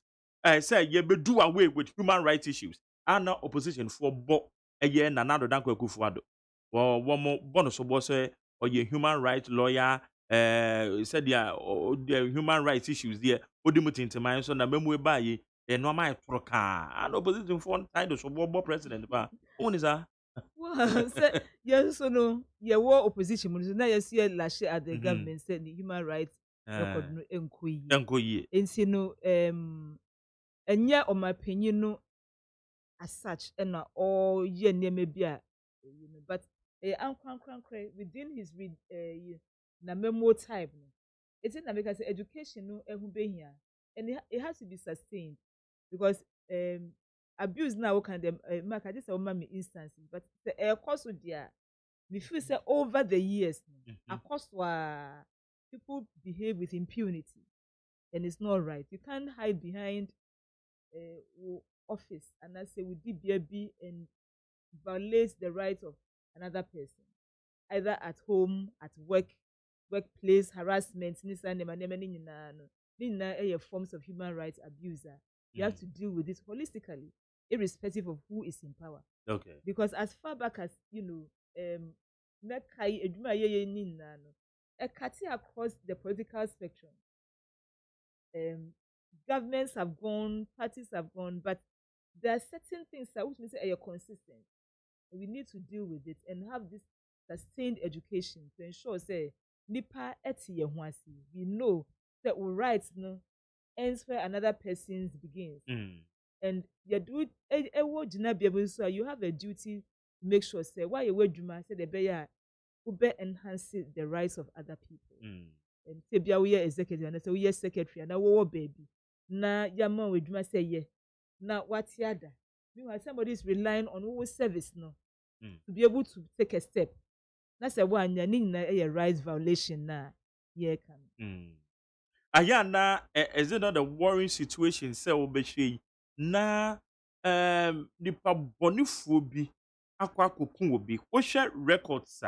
Speaker 5: Say ye be do away with human rights issues. And now opposition for bo a year and another danko kufuado. Well, one more bonus of say or your human rights lawyer said the human rights issues there. Odimutin to my son, a memo by ye, and no my proca. And opposition for one title so bo president. One is a
Speaker 2: well, yes, so no, ye war opposition. Now you see a lash at the government said the human rights record no enkoyi. And no and yeah, on my opinion, no, as such, and all year near maybe but within his memo type, it's in because education no here, and it has to be sustained because abuse now can them mark this a mommy instances, but the course with their we feel say over the years, of course, people behave with impunity, and it's not right. You can't hide behind office and I say we did BB and violate the rights of another person, either at home, at workplace, harassment, forms of human rights abuse. You have to deal with it holistically, irrespective of who is in power.
Speaker 5: Okay.
Speaker 2: Because as far back as across the political spectrum, governments have gone, parties have gone, but there are certain things that which means are consistent. We need to deal with it and have this sustained education to ensure say nipa eti yehuasi. We know that our rights no ends where another person's begins. And you do so you have a duty to make sure say why you say the beya ube enhance the rights of other people. And say be we executive and say we secretary and our baby. Na yama we duma say ye. Na what yada. Meanwhile, somebody is relying on our service no to be able to take a step. That's a one a rights violation na yeah can.
Speaker 5: Ayana is it not a worrying situation say obeshi na nipa bonifu bi akwa kokun obi wo share records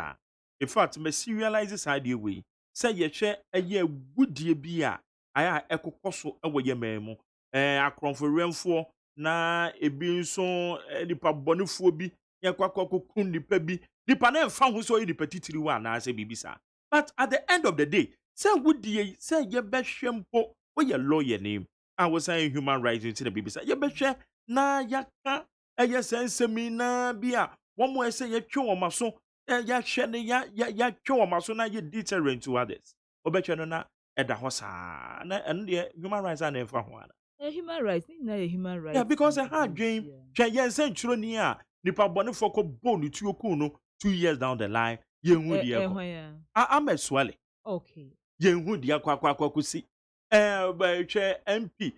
Speaker 5: in fact me serialize this idea way say ye hwe eye gudie bi a aya ekokoso ewo ye memu akronforemfo na ebi nso nipa bonifu bi ye kwakwa kokun nipa bi nipa na emfa ho so nipa titiri wa na say bibisa but at the end of the day say gudie say ye behwempo wo ye lawyer name I was saying human rights into the bibisa ye behwe na yaka eye sensemi na bia one more say ye twa omaso ya hwe ne ya twa omaso na ye deterrent to others obetwe no na eda ho saa na eno de human rights na emfa ho ana
Speaker 2: Human rights na human rights
Speaker 5: yeah because a hard dream twa ye nsen churo ni a nipa bone foko bone tu oku no 2 years down the line ye hu de e am swale
Speaker 2: okay
Speaker 5: ye hu de akwa kusi ba twa MP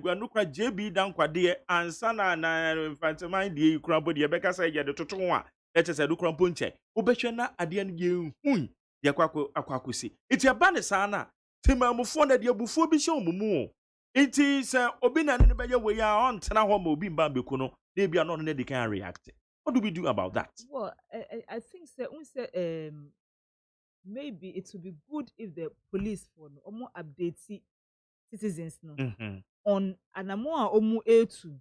Speaker 5: gwanukwa JB dan kwade ansa na infantiman de kura body e beka say ye de toto ho a ete say do kura ponche obehwe na ade no ye hu de akwakusi iti aba ne saa na temamufo na de abufuo bi hye omumu iti say obi na ne be ye we ya on tena ho ma obi mba beku no na bia no ne de can react. What do we do about that?
Speaker 2: Well, I think maybe it would be good if the police for more update citizens no on anamoa omu A2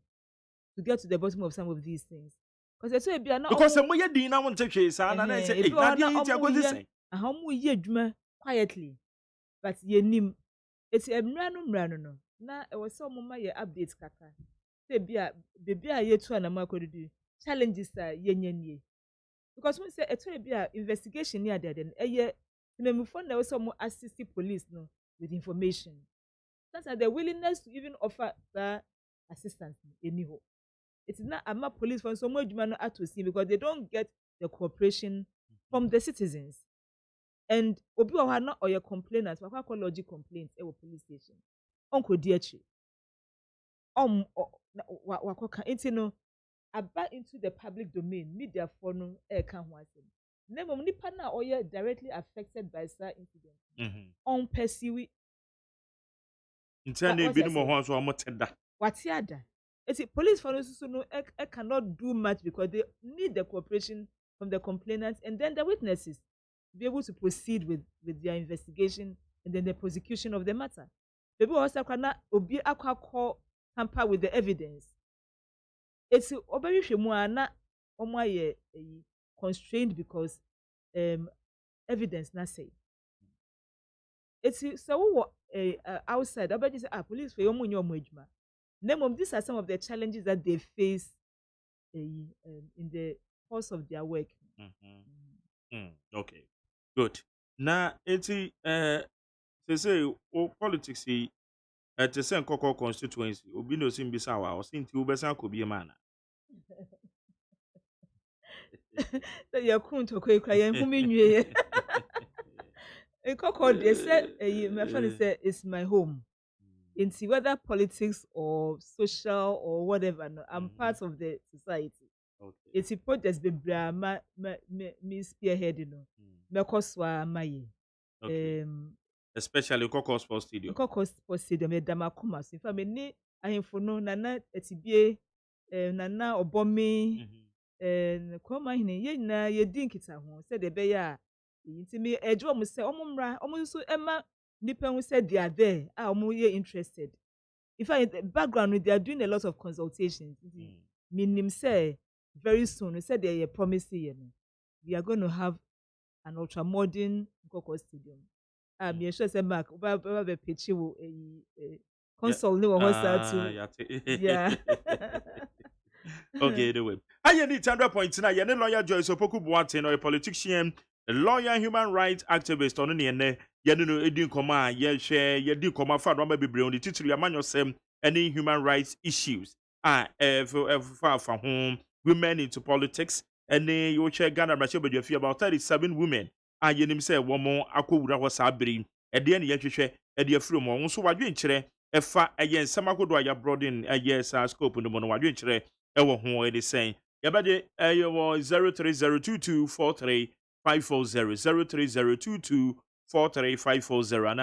Speaker 2: to get to the bottom of some of these things. Because they be not
Speaker 5: because some ye din na won take say na na say na dey iti agodi say
Speaker 2: omu ye adwuma quietly but ye nim eti emra no na e was some ma ye update kaka say be a ye tu anamoa kodudu challenges ye nyanie because when say eto be a investigation near there then eye memufo na we some assist police no with information. That's the willingness to even offer that assistance anyhow. It is not a police from somewhere to see because they don't get the cooperation from the citizens. And obi wa na or your complainants, we call logic complaints at police station. Uncle Diechi. Wakoka intino about into the public domain, media for no air can was. Name nipa na or directly affected by that incident. On perceive
Speaker 5: intended be no more so much that.
Speaker 2: What's the other? It's police for us to know I cannot do much because they need the cooperation from the complainants and then the witnesses to be able to proceed with their investigation and then the prosecution of the matter. People also cannot be call tamper with the evidence. It's very constrained because evidence not say. It's so outside. About this, police for your these are some of the challenges that they face in the course of their work.
Speaker 5: Okay, good. Now, it's they say politics at the same Coco constituency. Obino Simbisawa or Sinti Ubesa could be a man.
Speaker 2: That you're going to cry whom you in Coco, they said, my friend said, it's my home. Into whether politics or social or whatever, no, I'm part of the society.
Speaker 5: Okay.
Speaker 2: It's a project be me spearheading, no. Mekoswa maye.
Speaker 5: Especially Coco Sports Stadium.
Speaker 2: Coco Sports Stadium, Damakuma. So if I mean, I am for no nana etibie, nana obomi, koma hine ye na ye dinkita ho. Said the beya. Inti me ejo mo say omumra, omusu emma. Nipa who said they are there, are more interested. In fact, the background, they are doing a lot of consultations. Meaning, say, very soon, we said they are promising, we are going to have an ultra modern Coco Stadium. I'm sure say Mark, we picture a console new yeah.
Speaker 5: Okay, the way. I need 100 points now. You're lawyer Joyce Opoku Boateng or a politician, a lawyer, human rights activist on the end. You know, Edin Koma, share, you do come out from the title, you man yourself any human rights issues. Far from home, women into politics, and then you share Ghana, but you feel about 37 women. And you say, one more, I could was sabri, at the end, you share, at the free more. So, what you in a far again, some I could wire brought in a year's scope in the mono, what you in ever home, it is saying, yeah, but you was 0302243 540 03022 43540 and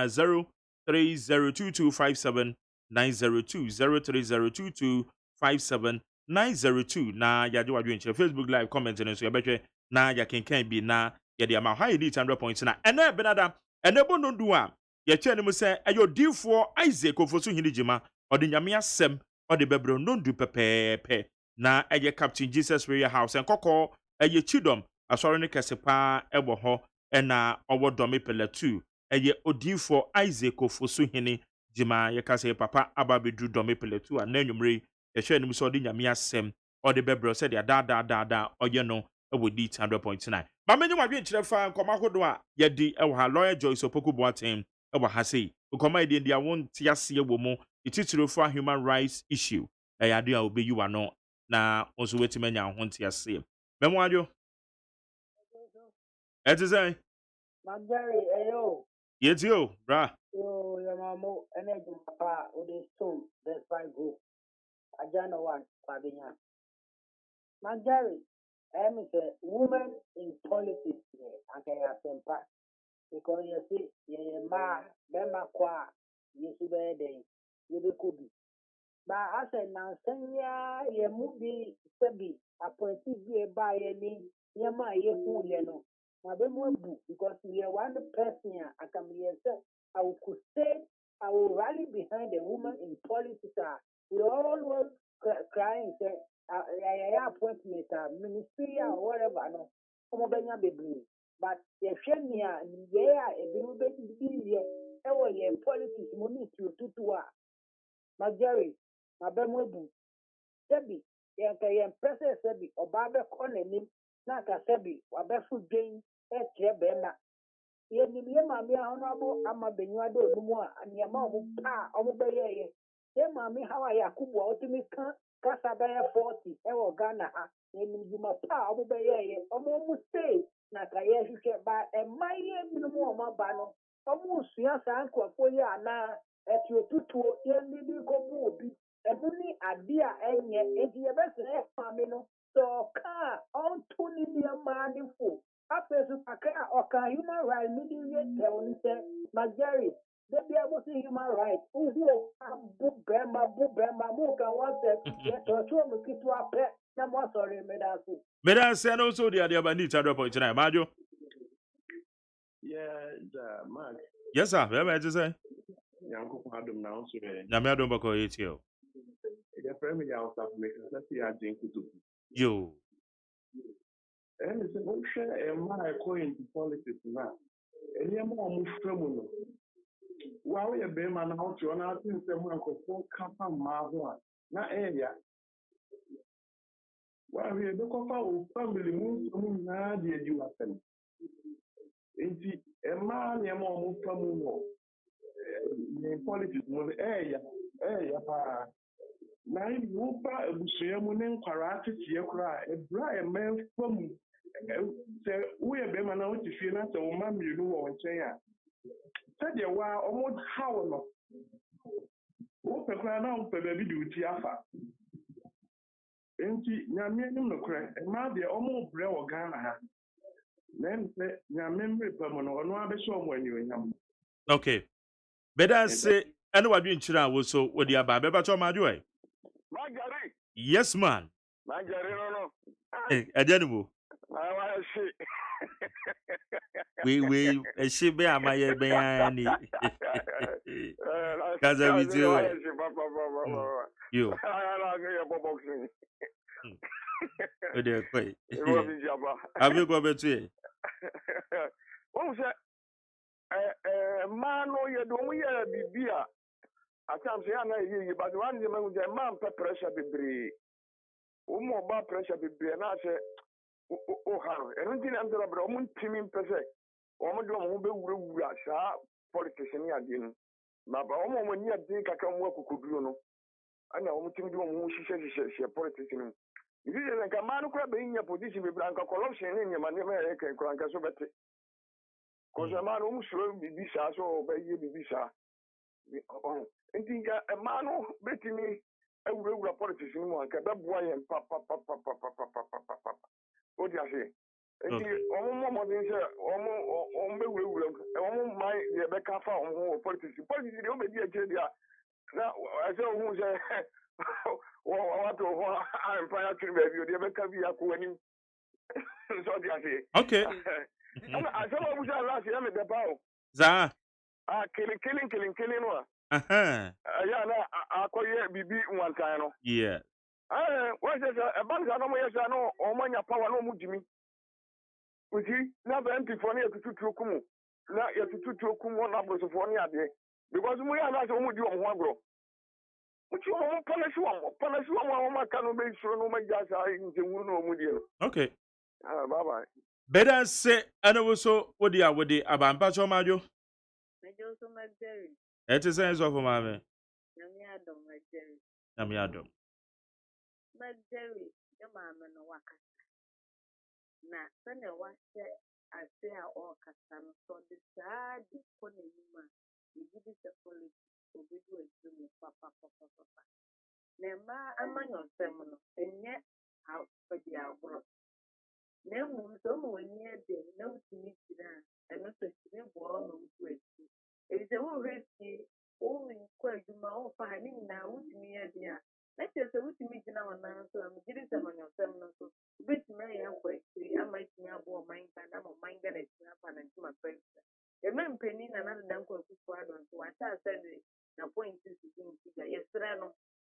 Speaker 5: 0302257 902 03022 57902 na yade wadwe nche Facebook live comment no so yebetwe na ya kenkan bi na yade ama high need 100 points na ene benada ene bonondu a ye che ne mu se ayo difo Isaac ofosu hini jima ode nyame asem ode bebro nondu pepepe na eye Captain Jesus Prayer House enkoko eye chidom asore ne kesepa ebo ho ena owo dome pele 2 eye odifo Isaac ofosu hini jima ye kase papa ababedu dome pele 2 ananwumre ye hwe nim so ode nyame asem ode bebro se dia da oye no ewo di 100.9 ma menye wadwe nkyerɛ fa nkɔma hodo a ye di ewo ha lawyer Joyce Opoku Boateng ewo ha sei nkɔma ide ndia won ti ase ewo mu ititiro for human rights issue ade a obeyi wa no na onso wetimanya ho nti ase memo adwo etizai
Speaker 8: Magari, ayo.
Speaker 5: Yetio, bra.
Speaker 8: Yo, your mamo, energy papa, ode stone, that's why go. Ajana one, Fabian. Magari, I'm a woman in politics, and I have some part. Because you see, you ma, bema kwa, you see where they, you could be. But I said, now, Senya, you movie, Sebi, appointed you by any, Yama, you know. Because we are one person here, I can be I could say I will rally behind a woman in politics. We always crying, say, appointment, ministry, or whatever. No, but the shame here, yeah, a little bit easier. Ever in politics, money to tutua. Majority, my bemobu. Sebi, yan person Sebi, or Baba Conani. Naka Sebi, Wabefu Jane, Bema. Ye mami honorable ama benua do no mu a niama omo pa omo beye ye. Ye mami hawa Yakubu otimi kan kasa beye 40 e wo Ghana ha. Ye nima pa omo beye ye. Omo mu stay na ka ye hwehwe ba e maye minimum omo ba no. Omo sua sa ankwafo ye ana eti otutuo ye ndidi ko bu obi. Ebu ni ade a enye enti ye bese e mami no. So ka on to ni dia mani fo. After Pakaya or human rights, mediate tell say, Majority, they be able to human rights. Who book Bema, Muka, one set, yet to a kid to a pet, no more sorry, Medasu.
Speaker 5: Medan say no so the idea about need to point tonight, Majo.
Speaker 9: Yeah, Mark.
Speaker 5: Yes, sir. Where am I say?
Speaker 9: Yanko Adam now, so
Speaker 5: Namia don't bako it you.
Speaker 9: the family house of making let's see, I drink to
Speaker 5: You.
Speaker 9: And it's a share a my coin to politics now. And you're more mushroom. While you're being man out, you're not in someone called four kappa mahua. Not area. While we look of our family moves from Nadia, you are them. Indeed, a man, you're more from in politics, more area. Na ibupa ebusuamu ne nkwara tie kra ebra emen fam se we be ma na otifie na se wo ma mienu wo nchen a se de wa omo hawo no wo pe kra na wo pe ba bi di uti afa enti nyame nim no kra e ma de omo bre wo Ghana ha na nse nyame mre pa mo no ono abehye omo ani onyam.
Speaker 5: Okay. Better say anyone doing chira wo so wo dia ba be ba cho ma jo e.
Speaker 6: Magari.
Speaker 5: Yes man.
Speaker 6: Magari no.
Speaker 5: Adenumo.
Speaker 6: I want to
Speaker 5: We she be amaye be ani. Kaza with you. You. Ode kwai. Abi go betu.
Speaker 6: What was man no ye do we bibia atam say na ye but one the man pressure bebre mo ba pressure bebre na say o haro enunti na ndra bro mo ntimi mpese o mo do mo be wura sha politician ya de no na ba o mo ni ade kaka mo akukuduro no ana o mo timi do mo hihye politician no ibi de nka man ko be nya position bebre anka corruption ni nyama ne me kan ko anka so bete because a man who should be bisa so by you be bisa. And think a man who bet me a regular politician one can that boy and papa. What do you say? And almost my Rebecca found politician. Politician, the only idea. Now, I say, who say, what I'm trying to review the Rebecca via Queenie. So,
Speaker 5: Okay.
Speaker 6: I saw what was last year with the bow.
Speaker 5: Za.
Speaker 6: Killing one.
Speaker 5: Yeah,
Speaker 6: I call you BB one time.
Speaker 5: yeah.
Speaker 6: What's a bunch of no or money power no mujimi. We see, never empty for near to Kumu. Not yet to Kumu numbers of 1 year. Because we are not only doing one grow. But you won't punish one, cannot make sure no my guys are in the wound.
Speaker 5: Okay.
Speaker 6: Bye bye.
Speaker 5: Better say and also what dia with the abampa cho majo.
Speaker 10: Majo so Magari.
Speaker 5: It is sense of mama.
Speaker 10: Namiado Magari.
Speaker 5: Namiado.
Speaker 10: Magari, your mama no waka. Na send a wash I say all Casano so the sad Conima. You give it a policy to be doing papa. Nema among your seminal and yet out for the outbreak. Never so near the no to meet that and not a small no great. It is a whole risky, only quite my own finding now to me at the let us go to meet now and now, so I'm getting some on your seminal. Bit may have quite I might have more mind and I'm a mind that it's not and to my friends. The man penny and another uncle who pardon to what I said the point is yesterday.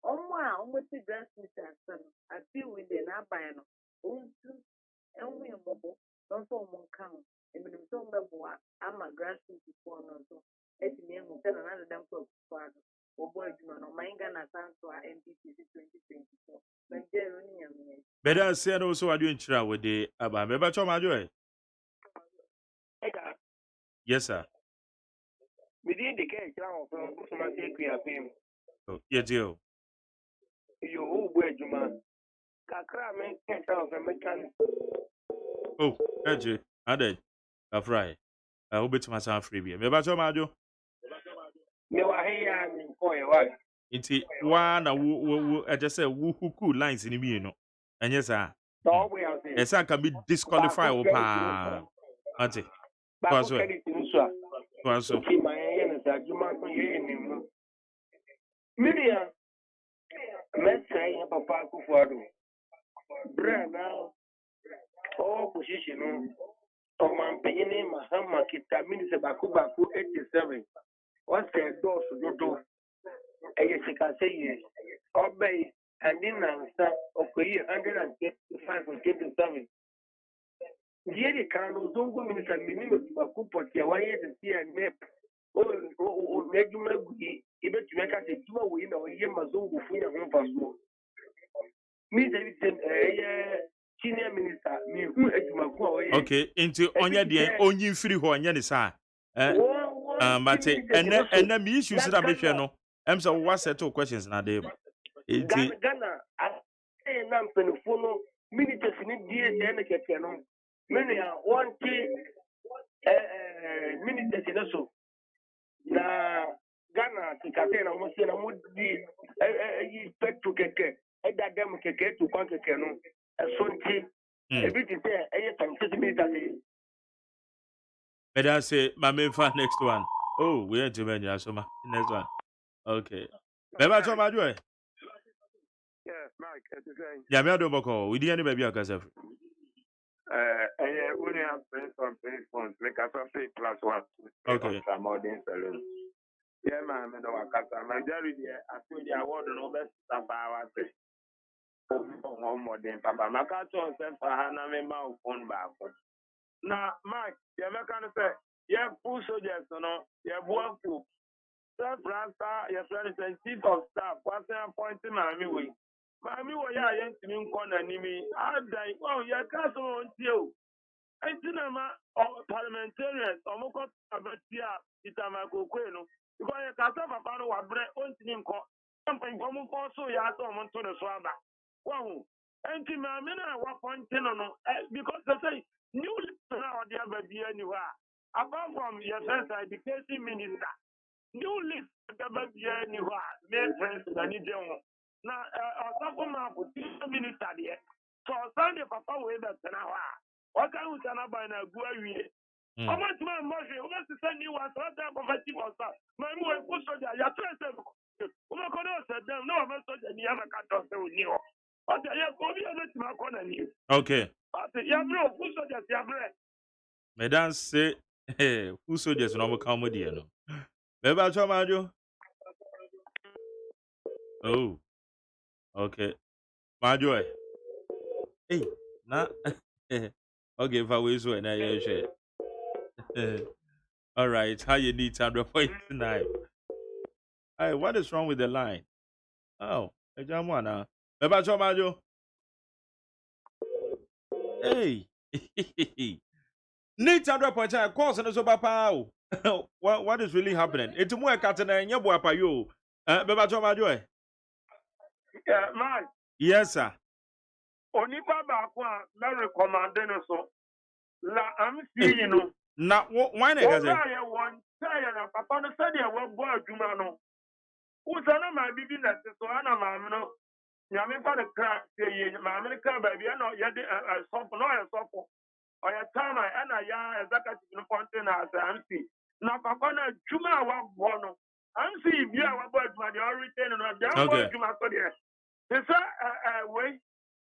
Speaker 10: Oh, wow, almost a dress, Mr. Son. I feel with the Nabayano. And we are mobile, don't so more count. And when so mobile, I'm a grassroots before no so. As me and tell another damn for father. Oh boy, you know, my Ghana sounds to our MPC 2024. But Jeremy,
Speaker 5: Better say and also I doing chira with the abampa cho majo. Yes, sir.
Speaker 11: Within the case, now from Busman take me a pim.
Speaker 5: Oh, yeah, deal.
Speaker 11: You who were Juman. Kakra make catch out of mechanic.
Speaker 5: Oh, Edge, Ade, a fry. I hope it's my son free. Maybe I told Majo.
Speaker 11: You are here and for a while.
Speaker 5: It's one, I just said, who cool lines in me, no. And yes, sir.
Speaker 11: No way out there.
Speaker 5: A son can be disqualified. Opa. Auntie.
Speaker 11: Back
Speaker 5: Was
Speaker 11: to
Speaker 5: well.
Speaker 11: it in Swa.
Speaker 5: Was so.
Speaker 11: Keep my hand as a Juman for you. Minia, let's say a papa for you. Brand now, all position. Oman paying Mahama Kita Minister Baku 87. What's the door to do? I guess you can say yes. Obey and then answer okay 185 or 27. Jerry Carlos don't go minister minimum Baku put your way to see and map. Oh, make you able to make us a 2 win or year Mazungu for your home passport. Me, David, senior minister, me who is
Speaker 5: Okay, into Onya the only free one, Yanisa. But and then me issues that I no. I'm so what set of questions now, Dave.
Speaker 11: Ghana, I say, I'm going to follow ministers in the DSN. Many are 1K ministers in also. Now, Ghana, Tikatena, almost in a would be a to get a damn keke to conquer canoe. A son tea, a bit there, a time to me.
Speaker 5: But I say, my main fan next one. Oh, we are to many, so my next one. Okay. Maybe I told my joy.
Speaker 11: Yes, Mike, as you say.
Speaker 5: Yeah, me I don't call. We didn't baby because of.
Speaker 11: I only have friends, make us say +1.
Speaker 5: Okay.
Speaker 11: Modern salon. Yeah, man, I know a majority. I told you I want to know best stuff I was modern papa. My cat on sent for Hannah, my mouth on back. Now, Mike, you ever kind of say, yeah, full soldiers, you know, yeah, one food. Self-rasta, your friend is a chief of staff, what's the appointing Mammy way? Mammy, what are you in corner, Nimi? I die. Oh, your castle on you. I think I'm a parliamentarian, or more about here, it's a Marco Queno. Because your castle, Papa, or bread on him call something from also, you have someone to the swabber. Wow. And to Mammy, what point, because they say, new now, there may be anywhere. Apart from your first education minister. New list never be anywhere. Male friends and any general. Now, also now for minister there. So Sunday papa way that now. What can we say about na go away? How much my money? How much to send you one so that poverty for us? My boy push on ya. You try to. Uma kono said them no man so ni ama ka to say oni o. O ya ya ko bi na ti ma kono ni.
Speaker 5: Okay.
Speaker 11: Ya bro push on ya bro.
Speaker 5: Madam say, hey, who soldiers no come with you no. Maybe I told Majo. Oh, okay. Majo. Hey, nah. Okay, if I was when I share. All right, how you need 100.9. Hey, what is wrong with the line? Oh, I jam one now. Maybe I told Majo. Hey, need 100.9 course and so papa. What is really happening? It's more catena and your boy pa you. Maybe I told Majo.
Speaker 11: Yeah, man.
Speaker 5: Yes, sir.
Speaker 11: Onipa baako a na recommend no so la am see you know
Speaker 5: na why na gaze
Speaker 11: I want say na papa no say dey wo bo adwuma no wo say na ma bibi na so ana ma no nyame fa de crack say ye ma me ka ba bi na ye de sofo no ye sofo o ye time na ya executive no fonte na as am see na papa na adwuma wa bo no am see bi a wa bo adwuma dey retain no dey bo adwuma so dey say wait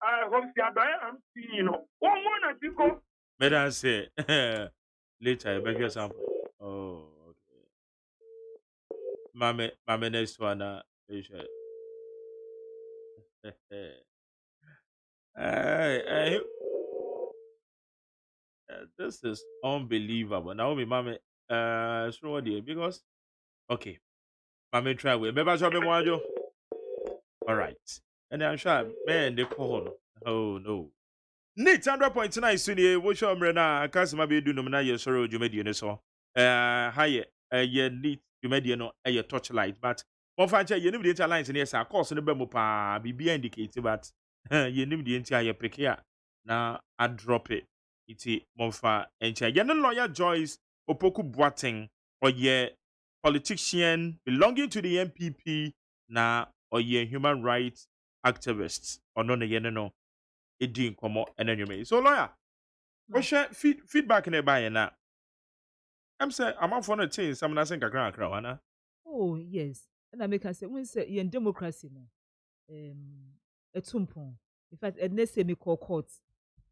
Speaker 11: hope I'm seeing you know. One more Tico.
Speaker 5: Madam say later I beg your sample. Oh, okay. Mame next one hey, this is unbelievable. Now me mame so what because okay. Mame try we. Maybe I show me more. All right. And I'm sure man they call. Oh no. Need 100.9 Sunday, which I'm Rena, Casima be do no na yes or you made you so. higher ye lead you made no torchlight but one fancy you need the lines in yes of course no be mo pa be indicate but you need the entire precare na I drop it iti monfa encha ye no lawyer Joyce Opoku Boateng or ye politician belonging to the MPP na or ye human rights activists or no ye no edi nkomo enanwume so lawyer we share feedback in e na I'm say I'm out for no change some na senka kra wana
Speaker 2: Oh yes. And I make us say when say in democracy no etumpon. In fact, and say me call court.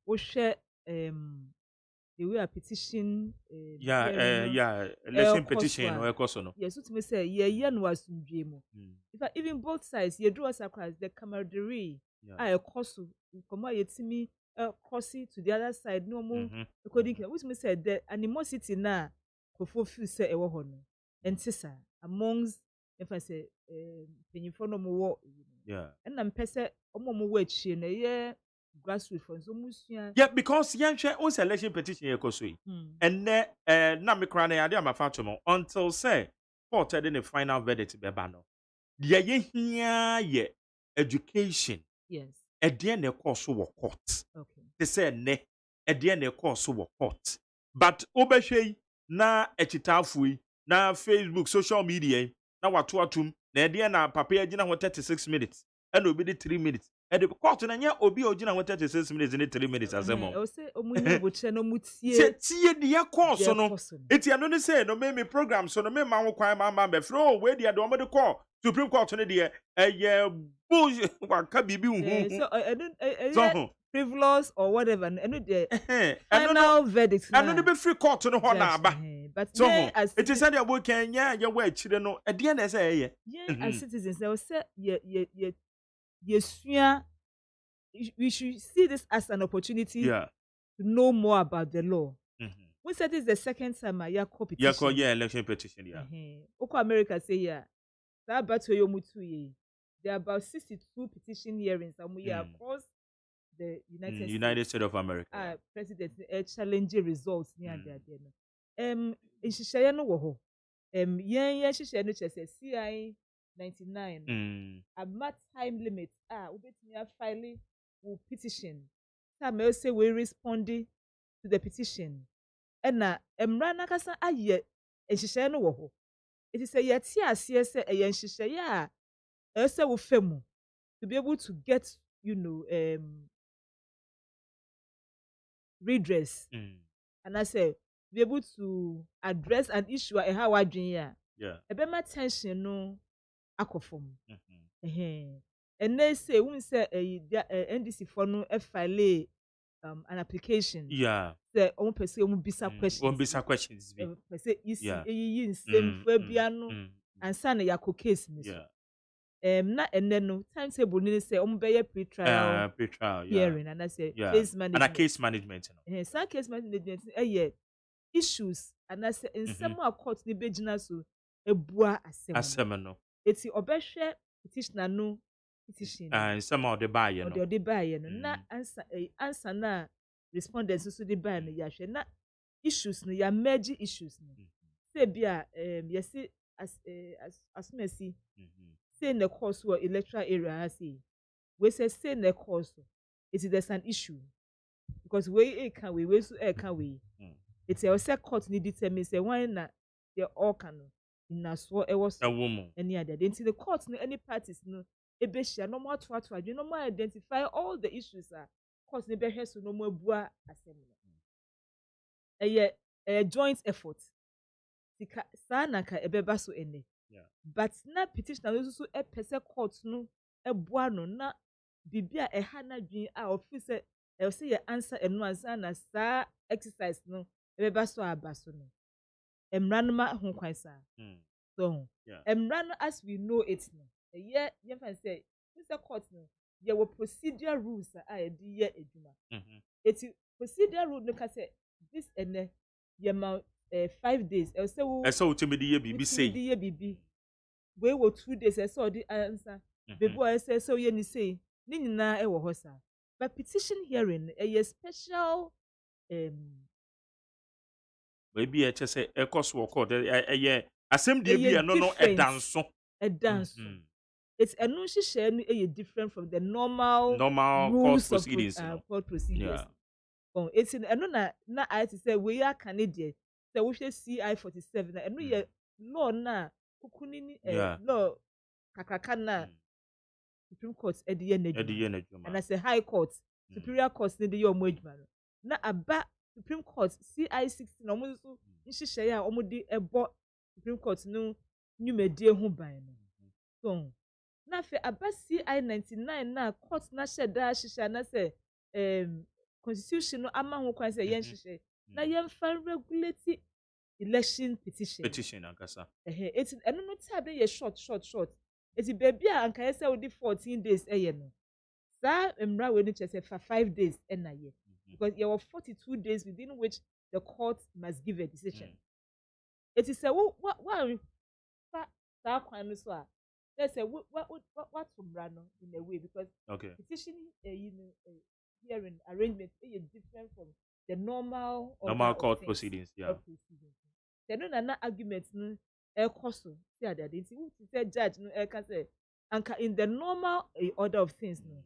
Speaker 2: We share the way a petition
Speaker 5: election petition or ekoso no.
Speaker 2: Yes, what me say ye no asundwe mu. In fact, even both sides ye draw us across the camaraderie. A ekoso come yetimi crossing to the other side no more according to what me say the animosity na kofo feel say e wo ho no. Entisa amongst if I say penyifo no mo and I'm pese omo mo wo achie no ye grassroots for so musua
Speaker 5: because yan hwe on election petition ye koso yi and na me kra na ya dey amafa to mo until say court had the final verdict be ba no ye hia ye education
Speaker 2: yes
Speaker 5: e dey na course wo court
Speaker 2: okay
Speaker 5: they say ne e dey na course wo court but obehwe na echitafo yi na Facebook social media na wato atum na ede na papa ya gina ho 36 minutes and obi di 3 minutes e de court na nya obi o gina ho 36 minutes in 3 minutes azemo
Speaker 2: o se omunye boche no mutie
Speaker 5: tie de ya course no eti ano ne say no me program so no me ma ho kwan ma be fro we de o de call Supreme Court no de ye bull waka bibi hu
Speaker 2: so frivolous or whatever and the final verdict
Speaker 5: and no be free court no ho na aba
Speaker 2: but
Speaker 5: so it is said about Kenya ye wa chire no e de na say
Speaker 2: as citizens they will say sua we should see this as an opportunity to know more about the law. We said this is the second time I call petition.
Speaker 5: Election petition
Speaker 2: Oko America say that battle yo mutu ye. There are about 62 petition hearings across the
Speaker 5: United States of America.
Speaker 2: President challenging results near there. Nhihye no wo ho. Yen nhihye no chese CI 99 about time limit obetimi file will petition time I say we responding to the petition na emra nakasa aye nhihye no wo ho it is say yeti ase say eye nhihye a say wo fam to be able to get redress and I say be able to address an issue how adwen ya ebema tension no akofom and they say we say NDC for no file an application say omo person omo bisa questions say yi nsem fa bia no ansa na yakọ case ni so na no timetable ni say omo be ye pre-trial hearing and I say case management
Speaker 5: and case management
Speaker 2: no some case management issues and I say nsem a court ni begina so ebua asem
Speaker 5: no
Speaker 2: eti obehwe petitioner no petition
Speaker 5: some of the buyer
Speaker 2: no na answer na respondents so the buyer no yahwe na issues no ya merge issues no say bia yesi as mercy say the course or electoral area say we say the course it is an issue because we can we so can we it's a say court need determine say why na they all can na so e was
Speaker 5: a woman
Speaker 2: any other into the court no any parties no ebehia no more to no more identify all the issues court no behwe so no more bua asem a joint effort sika sana ka ebeba so ene but na petitioner no so e pese court no e bua no na bibia e ha na dwen office e say answer eno answer na sa exercise no ebeba so abaso no emranma ho kwan sa so emran as we know it no you can say Mr. Court no there were procedural rules e di ye eduma eti procedural rule no ka say this ene ye ma 5 days e say
Speaker 5: wo timidi ye bibi say
Speaker 2: di ye bibi we wo 2 days e say di answer bebo e say so ye ni say ni nyina e wo ho sa but petition hearing a special
Speaker 5: Maybe I just say a cost work or a asem de bi no edanso.
Speaker 2: Edanso. It's a no share different from the normal
Speaker 5: court
Speaker 2: rules
Speaker 5: proceedings.
Speaker 2: of court procedures.
Speaker 5: Yeah.
Speaker 2: Oh, it's in na I to say we are Canadian. So we should CI 47 and we law na kukunini law kakraka na Supreme Court edie and I say High Court Superior Court ne de omo adwuma no na aba Supreme Court CI 16 omo so nhihye ya omo de ebo Supreme Court no nwumedie ho ban no so na fe aba CI 99 na court na sheda hihye na say constitution no ama ho kwan say yen hihye na yen fa regulate election petition
Speaker 5: ankasa
Speaker 2: it's eno no time dey short it's baby anka say we 14 days no sa emra we no say for 5 days na ye because there were 42 days within which the court must give a decision it is say what sa kwan no so a they say what umra no in a way because petition hearing arrangement is different from the normal
Speaker 5: court proceedings.
Speaker 2: They don't have arguments no cost see at the say judge no can say anka in the normal order of things no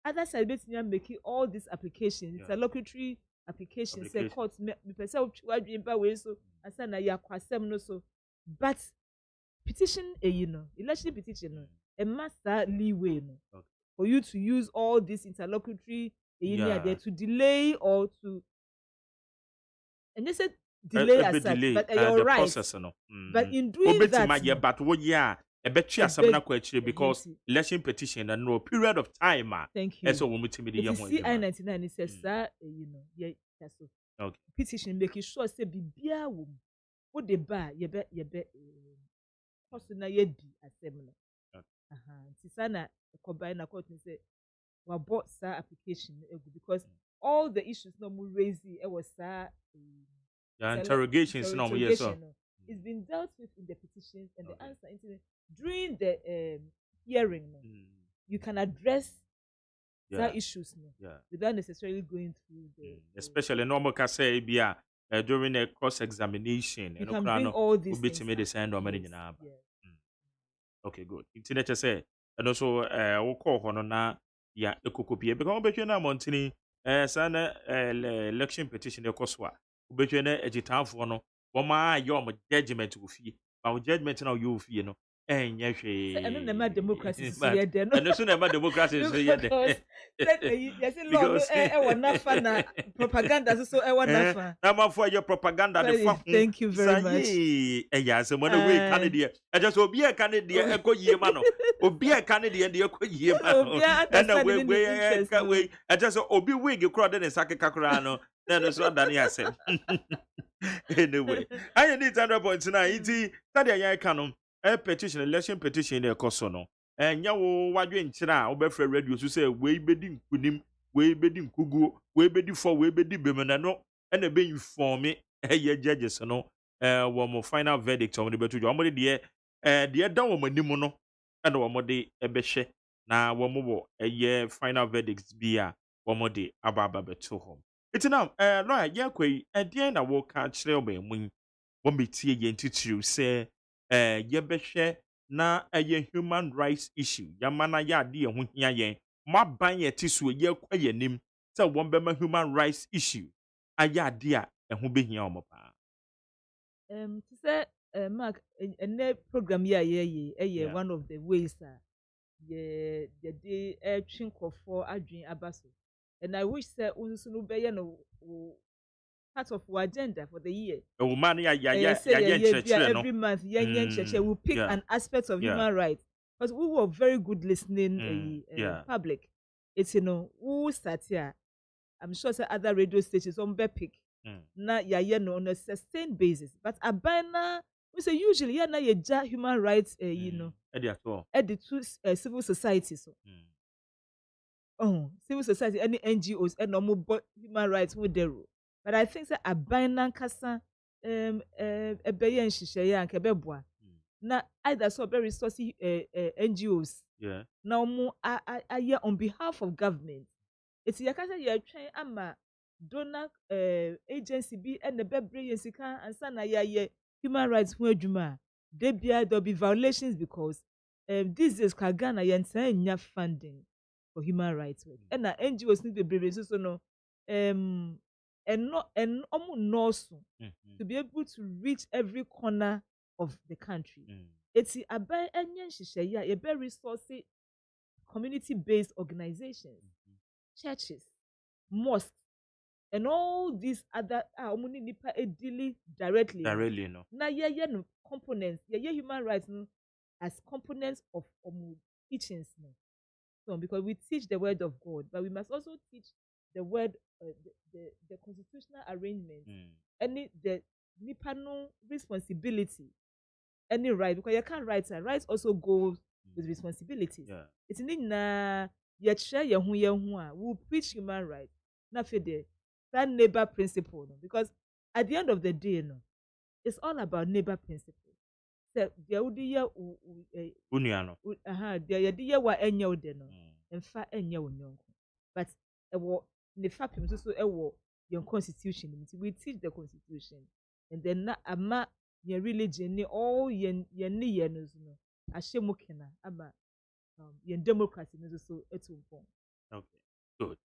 Speaker 2: other side between making all these applications interlocutory applications say court me person wadwen ba we so asa na ya kwasem no so but petition election petition no a master leeway no for you to use all these interlocutory there to delay or to and they said delay as such, but you're right.
Speaker 5: Process, no.
Speaker 2: But in doing that,
Speaker 5: but what because election petition and no period of time.
Speaker 2: Thank you.
Speaker 5: So when we
Speaker 2: CI-99 it says okay. Petition making sure say bibia wo what the bar ye be person ye di assembly. Tisana combine na court say we bought sa application because all the issues no more raised it was
Speaker 5: interrogations no yes sir.
Speaker 2: It's been dealt with in the petitions and the answer during the hearing you can address that issues without necessarily going through the
Speaker 5: especially normal can say during a cross examination
Speaker 2: you can bring all these
Speaker 5: okay good internet say and also we call hono na ya ekokopie because obetwe na montini sana election petition e koswa obetwe na egitanfo no wo ma aye o judgment wo fie ba judgment na wo fie no enye hwe
Speaker 2: eno na ma democracy so ye de no
Speaker 5: eno so na ma democracy so ye de
Speaker 2: yes law e wona fa na propaganda so e wona fa
Speaker 5: na ma fo ye propaganda de fa
Speaker 2: thank you very much
Speaker 5: ya se mo na we Canada e just obi e Canada e ko yie ma no obi e Canada de e ko yie ma no na we e just obi wig kro de ne sakeka kra no na so adane ase anyway I need 100.9 iti tade yan ka no petition election petition e koso no nya wo wadwe nkyira wo be fra radio so say we bedi nkunim we bedi nkugu we bedi for we bedi bemena no na be inform ye judges no wo mo final verdict on the betu jo mo de da wo manim no na wo mo de be hwe na wo mo bo ye final verdicts bia wo mo de ababa betu hom it's now lawyer yakwe de na wo ka kire oba mun wo metie ye ntitiri say ye behwe na human rights issue yamana ya de ho hia yen maban ye tiso ye kwa yenim say wo be human rights issue aya de a ho behia omo pa
Speaker 2: to say Mark a program ye one of the ways ye dey twinko for adwin abaso and I wish say unsunu be ye no part of our agenda for the year.
Speaker 5: Oh man,
Speaker 2: every month, we pick an aspect of human rights because we were very good listening public. It's who start here. I'm sure some other radio stations on pick. Na on a sustained basis, but abana we say usually na human rights at the two civil societies. Civil society, any NGOs, and normal human rights with the rule. But I think that abainan kasa ebeye nhihye ya nkebeboa na either so very resourcey NGOs na omo aye on behalf of government it's yakasa ye twen ama donor agency bi and the bebre yesika and sana ya human rights ho adwuma there'll be violations because this is Ghana nya funding for human rights work and NGOs need bebre so no and almost to be able to reach every corner of the country. It's about a very resource community-based organizations, churches, mosques, and all these other nipa dealing directly.
Speaker 5: Directly, no.
Speaker 2: Now, no components, human rights no, as components of teachings. No. So, because we teach the word of God, but we must also teach the word, the constitutional arrangements, the nipa no responsibility, any right, because you can't write rights also goes with responsibilities.
Speaker 5: Yeah.
Speaker 2: It's in you share your we preach human rights. Not for that neighbor principle, no? Because at the end of the day, no, it's all about neighbor principle. So there would be
Speaker 5: Uniano.
Speaker 2: there ya wa enye de no. Emfa enye wo but the fact so your constitution. We teach the constitution, and then na ama your religion ni all your ni no no. Ashemukena ama your democracy is so etumpo.
Speaker 5: Okay, good.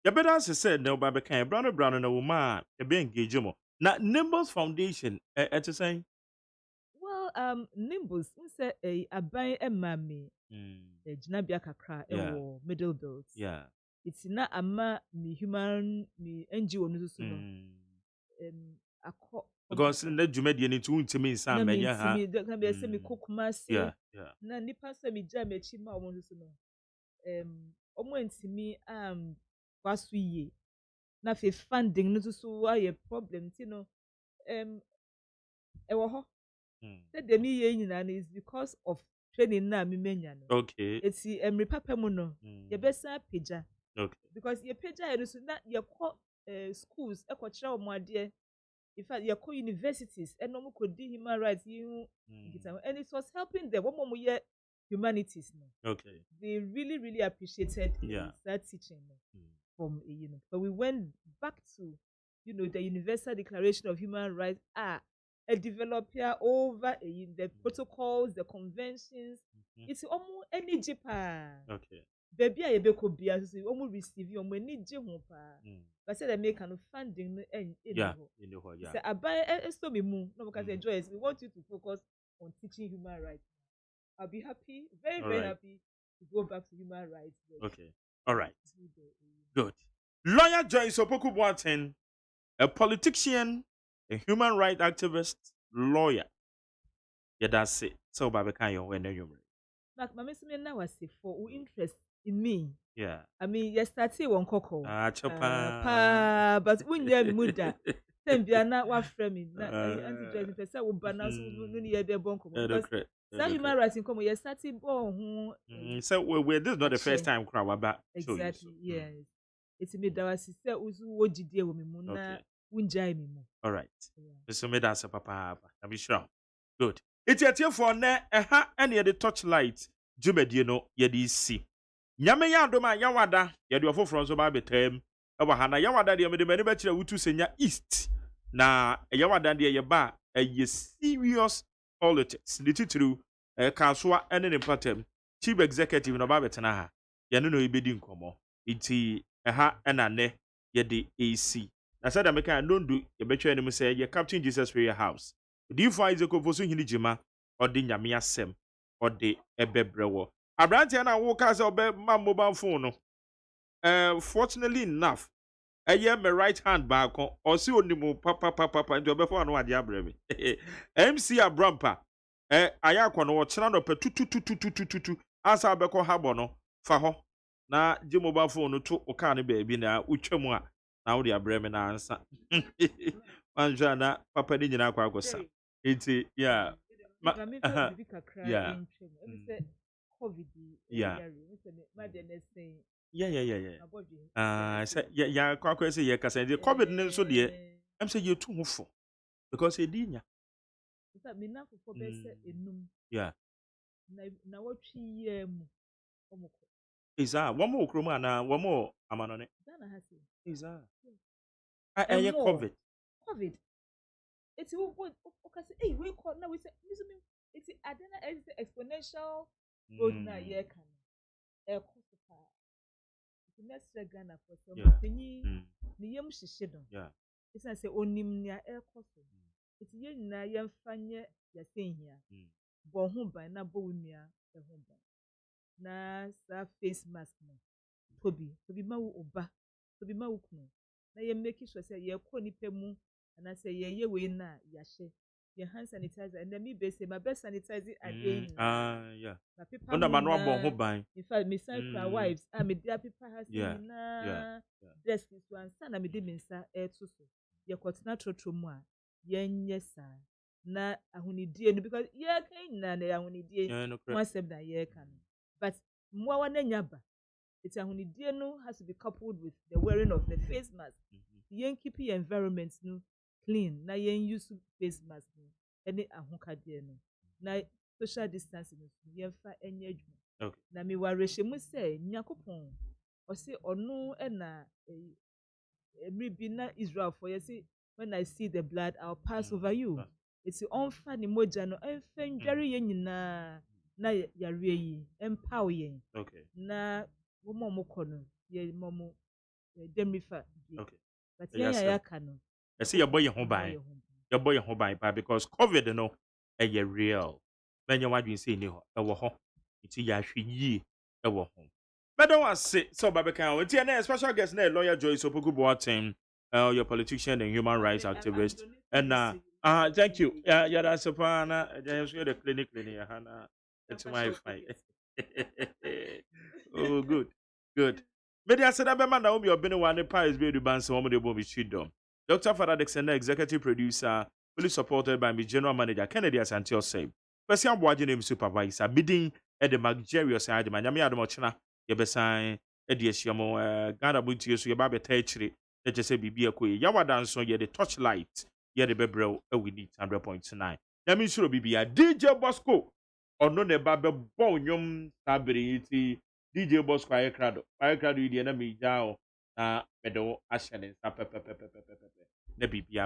Speaker 5: You better as I said, no, Baba can brown and a woman, a be engaged more. Now, Nimbus Foundation, at saying,
Speaker 2: well, Nimbus, say a buy a mammy, a Janabia Kakra, a middle build.
Speaker 5: Yeah,
Speaker 2: it's not a ma me human me NGO no so a
Speaker 5: because in the Jumedian into me, some may have
Speaker 2: me cook mass.
Speaker 5: Yeah,
Speaker 2: na nipa se me jam echi ma omo so no omo ntimi kwaso ye na fe funding no so why problem you know ewo ho say dem ye nyina na is because of training na me menya no
Speaker 5: okay
Speaker 2: eti emre papa mu no ye besa pagya
Speaker 5: okay
Speaker 2: because ye pagya ye so na ye ko schools e ko kire omo ade in fact ye ko universities and no ko di human rights you and it was helping them one more year humanities no.
Speaker 5: Okay,
Speaker 2: they really appreciated that teaching from but we went back to the Universal Declaration of Human Rights a developer over the protocols, the conventions. It's almost any jipa.
Speaker 5: Okay.
Speaker 2: Baby I be ko bia so almost receive you any je ho pa. But say they make kind of funding in
Speaker 5: yeah.
Speaker 2: Say abai so me mu no because enjoy we want you to focus on teaching human rights. I'll be happy, very happy to go back to human rights.
Speaker 5: Okay. All right. Good. Lawyer Joyce Opoku Boateng, a politician, a human rights activist, lawyer. Yeah, that's it. So, Baba, can you win you?
Speaker 2: My miss me now was for interest in me.
Speaker 5: Yeah.
Speaker 2: I mean, you started one cocoa.
Speaker 5: Chapa.
Speaker 2: But when you're muda, then be not what framing. Anti-dressing person will balance no near their bonko. That human rights in common, you started born.
Speaker 5: So, this is not the first time crowd back.
Speaker 2: Exactly, yes. It's me that was sister who's what did you with me, Mona, Winjai me.
Speaker 5: All right. So, me that's a papa. I'm sure. Good. It's a tear for ne, any of the torchlight, Jumedino, yedi see. Nyame ya doma yawada ya duafo from so ba betem e wa hana yawada de me de mani ba kire wutu senya east na yawada de ye ba serious politics the titru kansoa ene ne patem chief executive no ba betena ha ye no ibedi nkomo iti ena ne ye de AC na said America nondu ye betwa enim say ye Captain Jesus Prayer House di fa izeko foso hini jima odi nyame asem odi ebebrewo Abrantia na wo ka say obe ma mobile phone no. Fortunately enough, me right hand back or see onimu papa into obe phone no ade abreme. MC Abrampa ayakwa no wo chena no pe tutu asa obekọ habo no fa ho na je mobile phone no to o ka ne baabi na utwam a na wo de abreme na ansa. Manja na papa ni nyina akwa akosa. Iti yeah. Yeah.
Speaker 2: COVID.
Speaker 5: Yeah. Yeah. Kwakwa say yeah, kasa the COVID ne so de am say you too mufo because e dinya.
Speaker 2: Isa me na for be say enum.
Speaker 5: Yeah.
Speaker 2: Na watwi ye mu omukọ.
Speaker 5: Isa wo mo okroma na wo mo amanone.
Speaker 2: Dana hase.
Speaker 5: Isa. COVID.
Speaker 2: It's okay. Hey, we call now. We say it's exponential growth na year can. The next Ghana for some penny niyem shishido. It's not say onim nia air cost. It's yen na yem fanye ya saying here. Bo humba na bo unia the humba. Na sa face mask no. Toby ma wo oba. Toby ma wo kuno. Na yem make sure say ye ko ni pemu and I say ye we na ya she. Your hand sanitizer and then me be say my best sanitizer again.
Speaker 5: Yeah.
Speaker 2: My people
Speaker 5: Under manual bon humba.
Speaker 2: In fact, me say cry wives. Me dear people has
Speaker 5: Yeah.
Speaker 2: desk is one son na me de mensa to so. Ye kwatina trotro mu a yenye sa na ahunidie no because ye kan na ahunidie one step that ye can. But mo wa na nyaba. It's ahunidie no has to be coupled with the wearing of the face mask. Yen keep your environment no clean. Na yen use face mask no. Any ahukadie no. Na social distancing no yen fa enye adwuma.
Speaker 5: Okay.
Speaker 2: Na me wareshe mu say nyakopon o say ono na maybe na Israel for you say when I see the blood I'll pass over you. It's on funny moja no enfen dware ye nyina na yare yi empower yen.
Speaker 5: Okay.
Speaker 2: Na wo mo kono ye momo demifa.
Speaker 5: Okay.
Speaker 2: But ya kano.
Speaker 5: I see your boy your home by. Your boy your home by because COVID no a real. When you want to say no e wo ho. It's ya hwe yi e wo ho. Madam was say so Babeka. It's a special guest na lawyer Joyce Opoku Boateng, your politician and human rights activist. And thank you. Yeah, that's a pana. Just the clinic Hana. It's my fight. Oh, good. Good. Media said that man now be obene one pies be ban some of the bomb chidom. Dr. Father Dixon, executive producer, fully supported by my general manager Kennedy Asantio say. Person aboaje name supervisor bidding at the Magerious side man yame adomochna ye besan e de ahyiamo Ghana buntie so ye ba beta achire na chese bibia koyi yawada nso ye the torchlight ye de bebrel we need 100.9 yame nsuro bibia DJ Bosco ono ne ba be bon nyom sabere ti DJ Bosco aykrado yi de na me jao na medo ahye ne nsa pepepepepepe na bibia